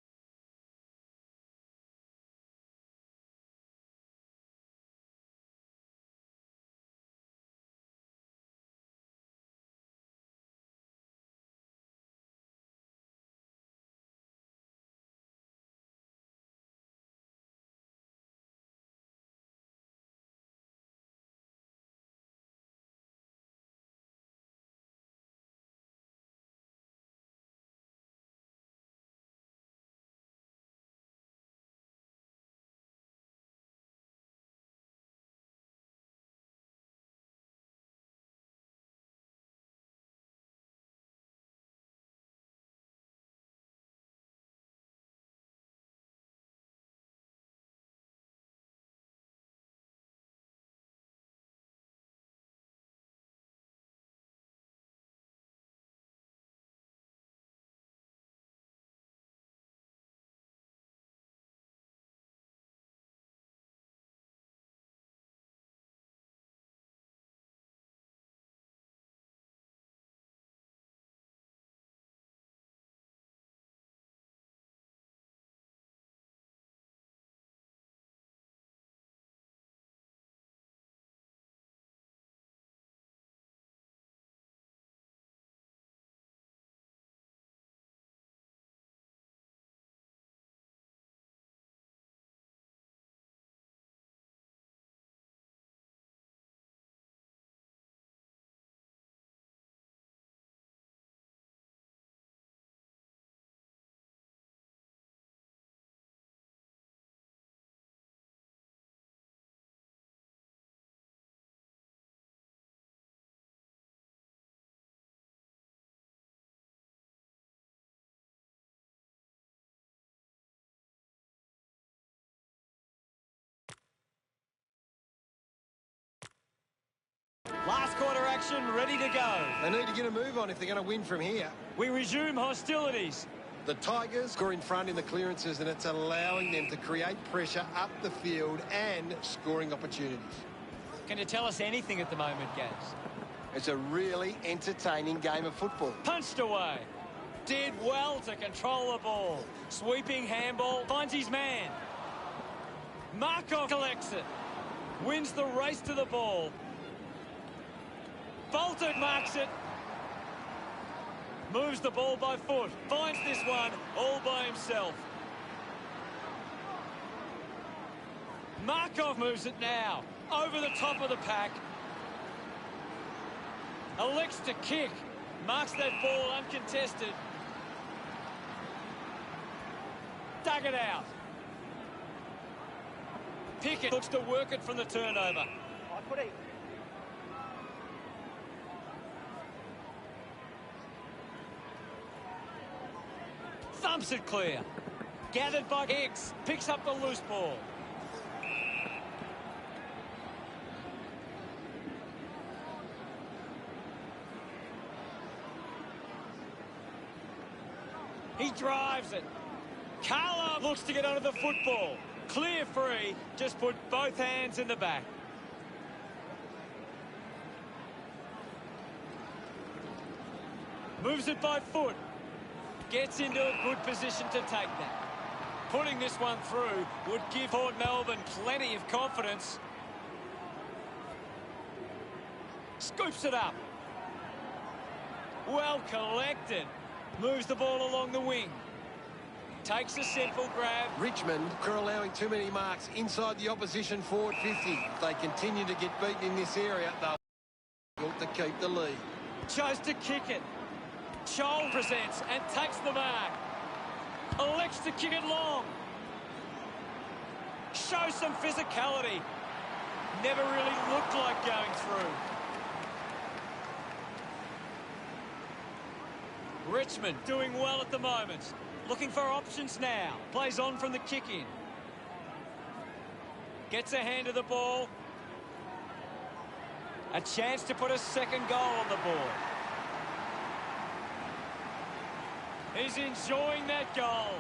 Last quarter action ready to go. They need to get a move on if they're going to win from here. We resume hostilities. The Tigers are in front in the clearances, and it's allowing them to create pressure up the field and scoring opportunities. Can you tell us anything at the moment, Gaz? It's a really entertaining game of football. Punched away. Did well to control the ball. Sweeping handball. Finds his man. Markov collects it. Wins the race to the ball. Bolton marks it. Moves the ball by foot. Finds this one all by himself. Markov moves it now. Over the top of the pack. Elects to kick. Marks that ball uncontested. Dug it out. Pickett looks to work it from the turnover. Thumps it clear. Gathered by Hicks. Picks up the loose ball. He drives it. Carla looks to get under the football. Clear free. Just put both hands in the back. Moves it by foot. Gets into a good position to take that. Putting this one through would give Port Melbourne plenty of confidence. Scoops it up. Well collected. Moves the ball along the wing. Takes a simple grab. Richmond are allowing too many marks inside the opposition forward 50. If they continue to get beaten in this area, they'll be able to keep the lead. Chose to kick it. Scholl presents and takes the mark. Elects to kick it long. Shows some physicality. Never really looked like going through. Richmond doing well at the moment. Looking for options now. Plays on from the kick-in. Gets a hand of the ball. A chance to put a second goal on the board. He's enjoying that goal.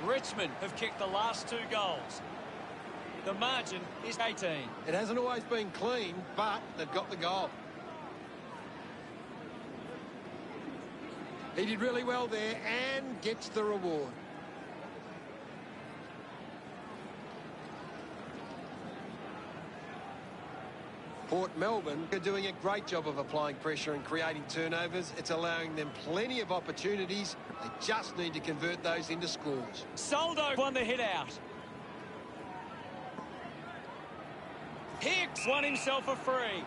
Richmond have kicked the last 2 goals. The margin is 18. It hasn't always been clean, but they've got the goal. He did really well there and gets the reward. Port Melbourne are doing a great job of applying pressure and creating turnovers. It's allowing them plenty of opportunities. They just need to convert those into scores. Soldo won the hit out. Hicks won himself a free.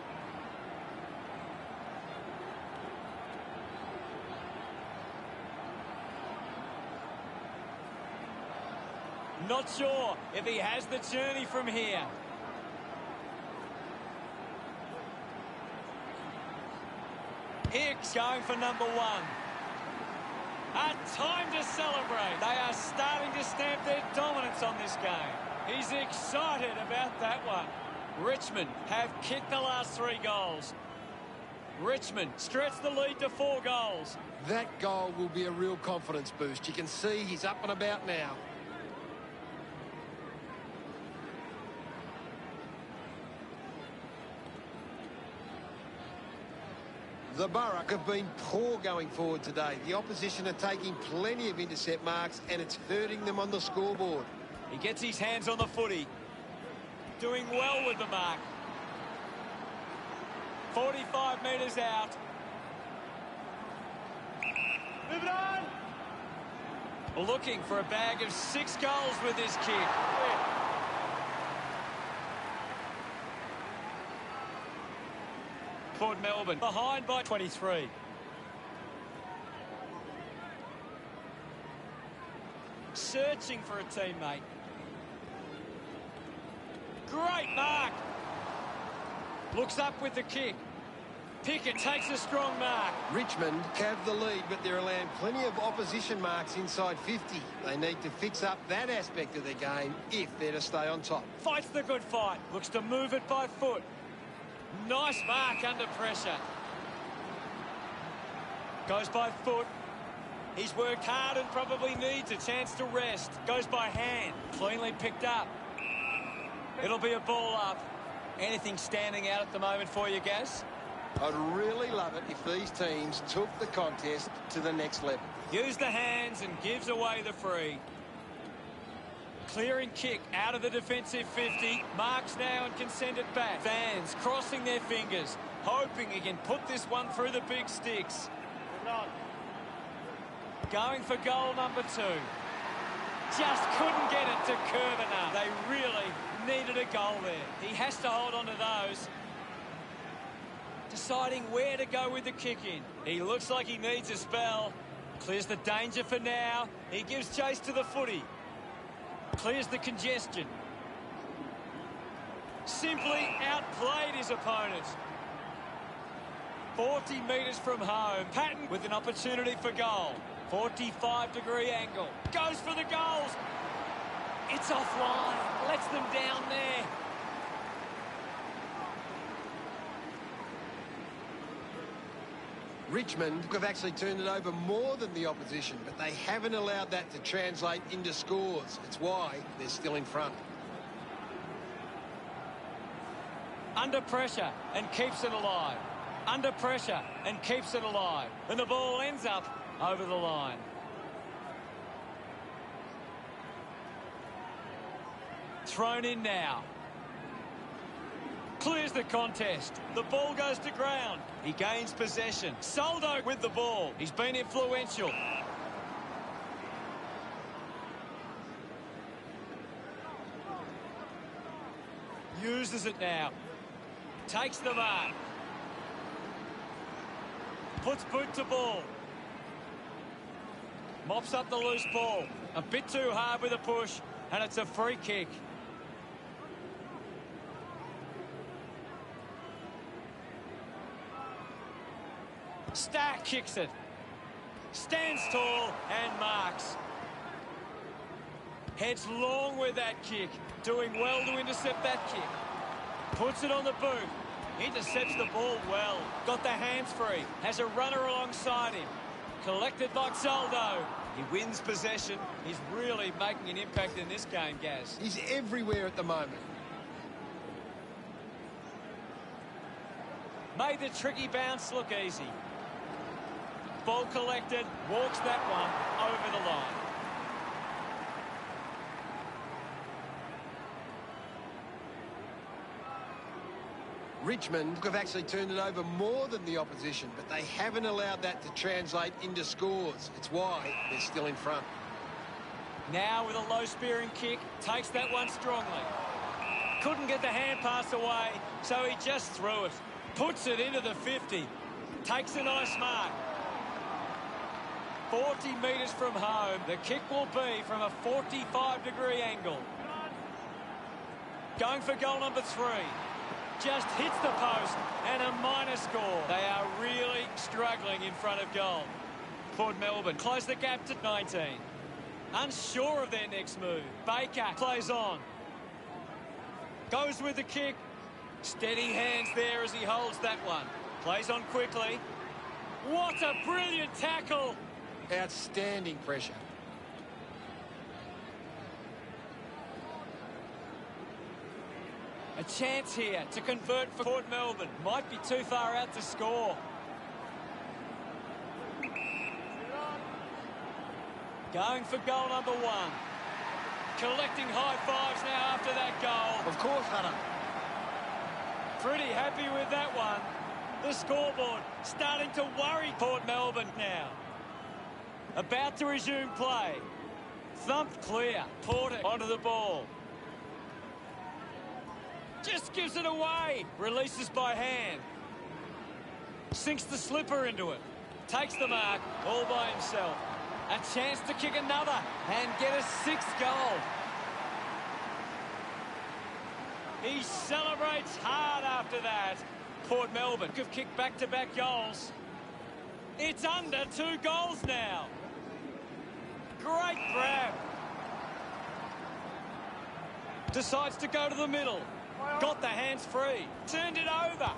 Not sure if he has the journey from here. Hicks going for number 1. A time to celebrate. They are starting to stamp their dominance on this game. He's excited about that one. Richmond have kicked the last 3 goals. Richmond stretched the lead to 4 goals. That goal will be a real confidence boost. You can see he's up and about now. The Borough have been poor going forward today. The opposition are taking plenty of intercept marks and it's hurting them on the scoreboard. He gets his hands on the footy. Doing well with the mark. 45 metres out. Move it on! Looking for a bag of 6 goals with this kick. Port Melbourne behind by 23. Searching for a teammate. Great mark. Looks up with the kick. Pickett takes a strong mark. Richmond have the lead, but they're allowing plenty of opposition marks inside 50. They need to fix up that aspect of their game if they're to stay on top. Fights the good fight. Looks to move it by foot. Nice mark under pressure. Goes by foot. He's worked hard and probably needs a chance to rest. Goes by hand. Cleanly picked up. It'll be a ball up. Anything standing out at the moment for you, Gaz? I'd really love it if these teams took the contest to the next level. Use the hands and gives away the free. Clearing kick out of the defensive 50. Marks now and can send it back. Fans crossing their fingers, hoping he can put this one through the big sticks. Going for goal number 2. Just couldn't get it to curve enough. They really needed a goal there. He has to hold on to those. Deciding where to go with the kick in. He looks like he needs a spell. Clears the danger for now. He gives chase to the footy. Clears the congestion. Simply outplayed his opponent. 40 metres from home. Patton with an opportunity for goal. 45-degree angle. Goes for the goals. It's offline. Lets them down there. Richmond have actually turned it over more than the opposition, but they haven't allowed that to translate into scores. It's why they're still in front. Under pressure and keeps it alive. Under pressure and keeps it alive. And the ball ends up over the line. Thrown in now. Clears the contest. The ball goes to ground. He gains possession. Soldo with the ball. He's been influential. Uses it now. Takes the mark. Puts boot to ball. Mops up the loose ball. A bit too hard with a push, and it's a free kick. Stack kicks it. Stands tall and marks. Heads long with that kick. Doing well to intercept that kick. Puts it on the boot. Intercepts the ball well. Got the hands free. Has a runner alongside him. Collected by Soldo. He wins possession. He's really making an impact in this game, Gaz. He's everywhere at the moment. Made the tricky bounce look easy. Ball collected. Walks that one over the line. Richmond have actually turned it over more than the opposition, but they haven't allowed that to translate into scores. It's why they're still in front. Now with a low spearing kick, takes that one strongly. Couldn't get the hand pass away, so he just threw it. Puts it into the 50. Takes a nice mark. 40 metres from home. The kick will be from a 45-degree angle. Going for goal number 3. Just hits the post and a minor score. They are really struggling in front of goal. Port Melbourne close the gap to 19. Unsure of their next move. Baker plays on. Goes with the kick. Steady hands there as he holds that one. Plays on quickly. What a brilliant tackle. Outstanding pressure. A chance here to convert for Port Melbourne. Might be too far out to score. Going for goal number 1. Collecting high fives now after that goal. Of course, Hunter. Pretty happy with that one. The scoreboard starting to worry Port Melbourne now. About to resume play. Thumped clear. Porter onto the ball. Just gives it away. Releases by hand. Sinks the slipper into it. Takes the mark all by himself. A chance to kick another and get a 6th goal. He celebrates hard after that. Port Melbourne have kicked back-to-back goals. It's under 2 goals now. Great grab. Decides to go to the middle. Got the hands free. Turned it over.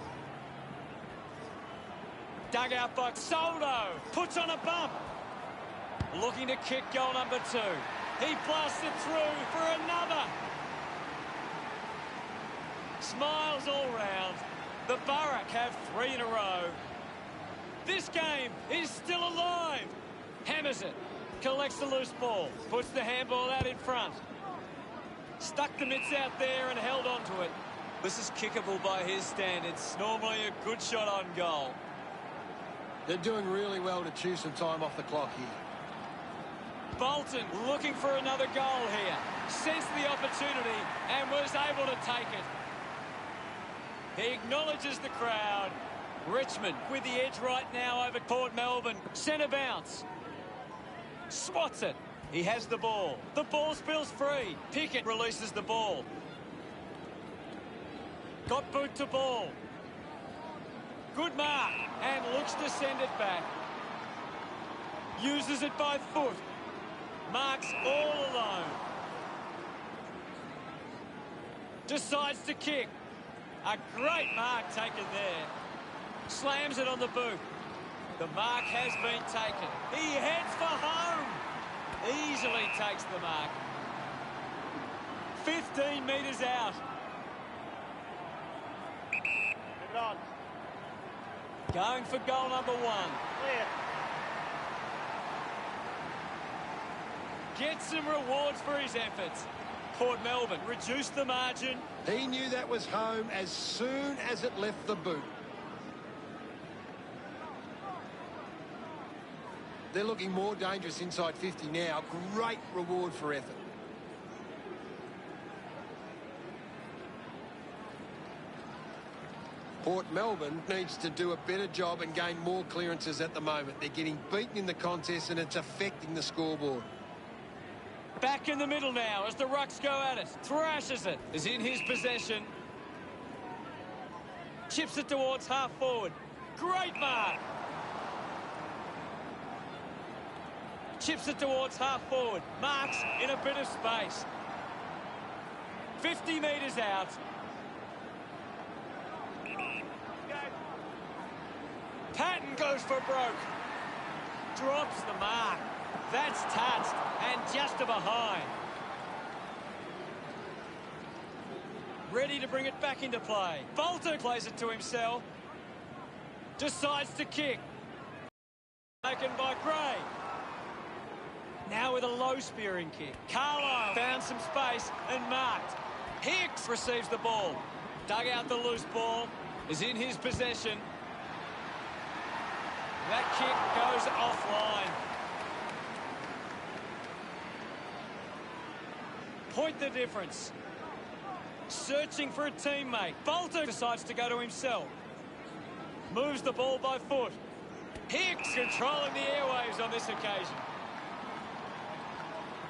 Dug out by Soldo. Puts on a bump. Looking to kick goal number 2. He blasts it through for another. Smiles all round. The Borough have 3 in a row. This game is still alive. Hammers it. Collects the loose ball. Puts the handball out in front. Stuck the mitts out there and held on to it. This is kickable by his standards. Normally a good shot on goal. They're doing really well to chew some time off the clock here. Bolton looking for another goal here. Sensed the opportunity and was able to take it. He acknowledges the crowd. Richmond with the edge right now over Port Melbourne. Centre bounce. Swats it. He has the ball. The ball spills free. Pickett releases the ball. Got boot to ball. Good mark. And looks to send it back. Uses it by foot. Marks all alone. Decides to kick. A great mark taken there. Slams it on the boot. The mark has been taken. He heads for home. Easily takes the mark. 15 metres out. Going for goal number 1. Clear. Gets some rewards for his efforts. Port Melbourne reduced the margin. He knew that was home as soon as it left the boot. They're looking more dangerous inside 50 now. Great reward for effort. Port Melbourne needs to do a better job and gain more clearances at the moment. They're getting beaten in the contest and it's affecting the scoreboard. Back in the middle now as the Rucks go at it. Thrashes it. Is in his possession. Chips it towards half forward. Great mark. Chips it towards half forward. Marks in a bit of space. 50 metres out. Patton goes for broke. Drops the mark. That's touched and just to behind. Ready to bring it back into play. Bolter plays it to himself. Decides to kick. Taken by Gray. Now with a low spearing kick. Carlisle found some space and marked. Hicks receives the ball. Dug out the loose ball. Is in his possession. That kick goes offline. Point the difference. Searching for a teammate. Bolter decides to go to himself. Moves the ball by foot. Hicks controlling the airwaves on this occasion.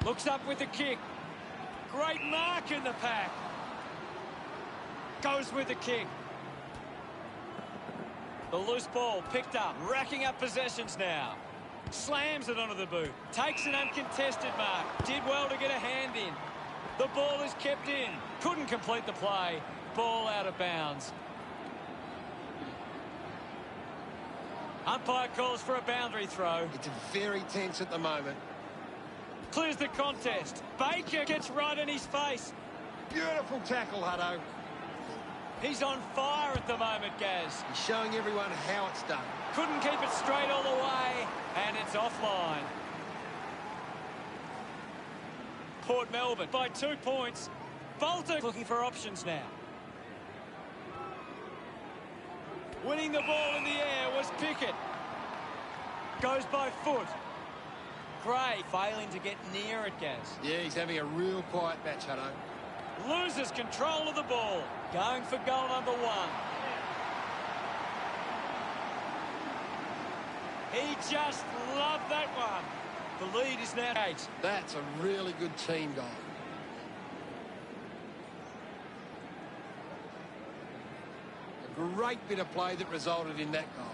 Looks up with the kick. Great mark in the pack. Goes with the kick. The loose ball picked up. Racking up possessions now. Slams it onto the boot. Takes an uncontested mark. Did well to get a hand in. The ball is kept in. Couldn't complete the play. Ball out of bounds. Umpire calls for a boundary throw. It's very tense at the moment. Clears the contest. Baker gets right in his face. Beautiful tackle, Hutto. He's on fire at the moment, Gaz. He's showing everyone how it's done. Couldn't keep it straight all the way, and it's offline. Port Melbourne by 2 points. Bolter looking for options now. Winning the ball in the air was Pickett. Goes by foot. Gray failing to get near it, Gaz. Yeah, he's having a real quiet match, Hutto. Loses control of the ball. Going for goal number 1. He just loved that one. The lead is now 8. That's a really good team goal. A great bit of play that resulted in that goal.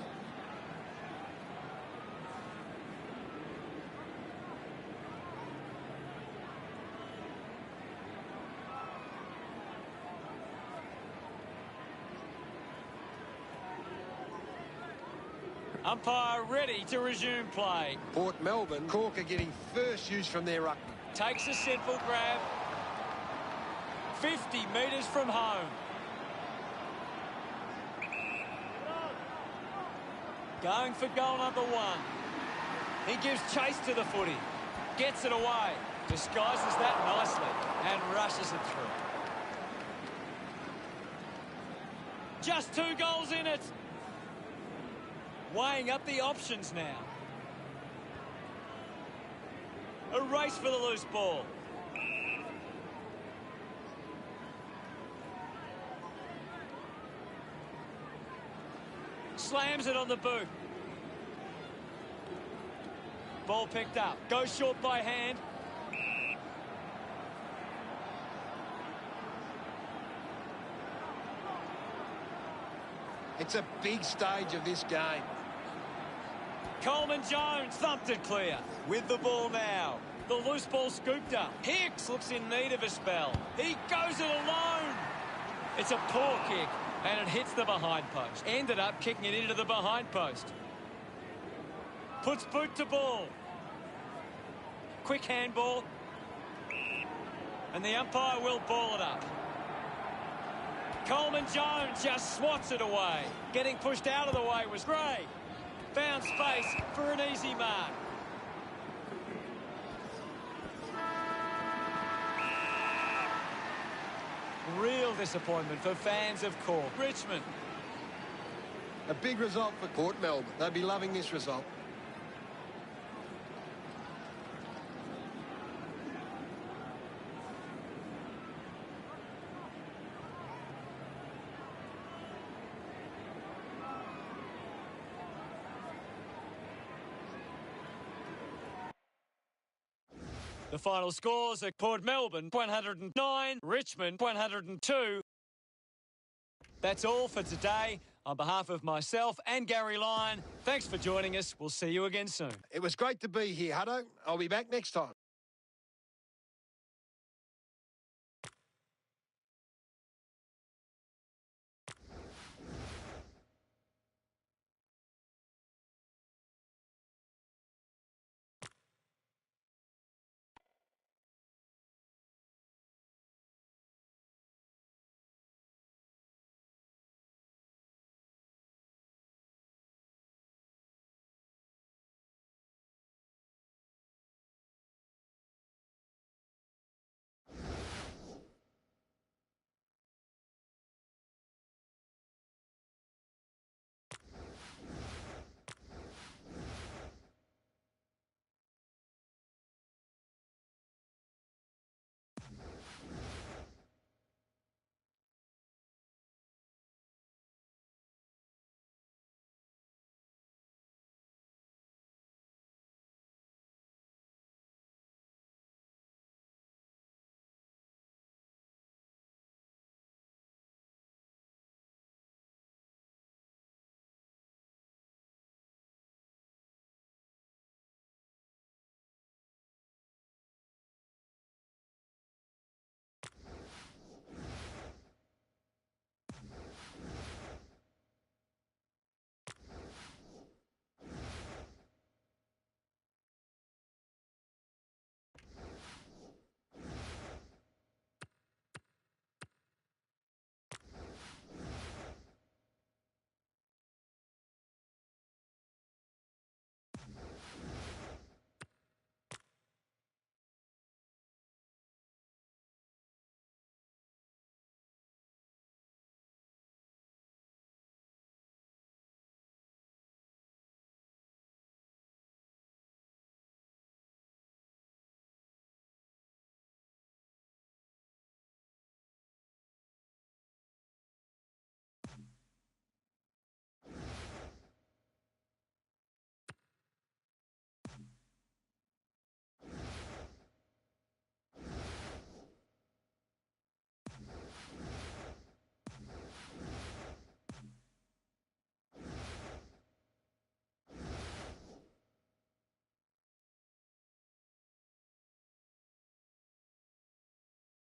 Umpire ready to resume play. Port Melbourne, Corker getting first use from their ruckman. Takes a simple grab. 50 metres from home. Going for goal number 1. He gives chase to the footy. Gets it away. Disguises that nicely and rushes it through. Just 2 goals in it. Weighing up the options now. A race for the loose ball. Slams it on the boot. Ball picked up. Goes short by hand. It's a big stage of this game. Coleman Jones thumped it clear. With the ball now. The loose ball scooped up. Hicks looks in need of a spell. He goes it alone. It's a poor kick, and it hits the behind post. Ended up kicking it into the behind post. Puts boot to ball. Quick handball. And the umpire will ball it up. Coleman Jones just swats it away. Getting pushed out of the way was Gray. Found space for an easy mark. Real disappointment for fans of Cork. Richmond. A big result for Port Melbourne. They'll be loving this result. The final scores are Port Melbourne 109, Richmond 102. That's all for today. On behalf of myself and Gary Lyon, thanks for joining us. We'll see you again soon. It was great to be here, Hutto. I'll be back next time.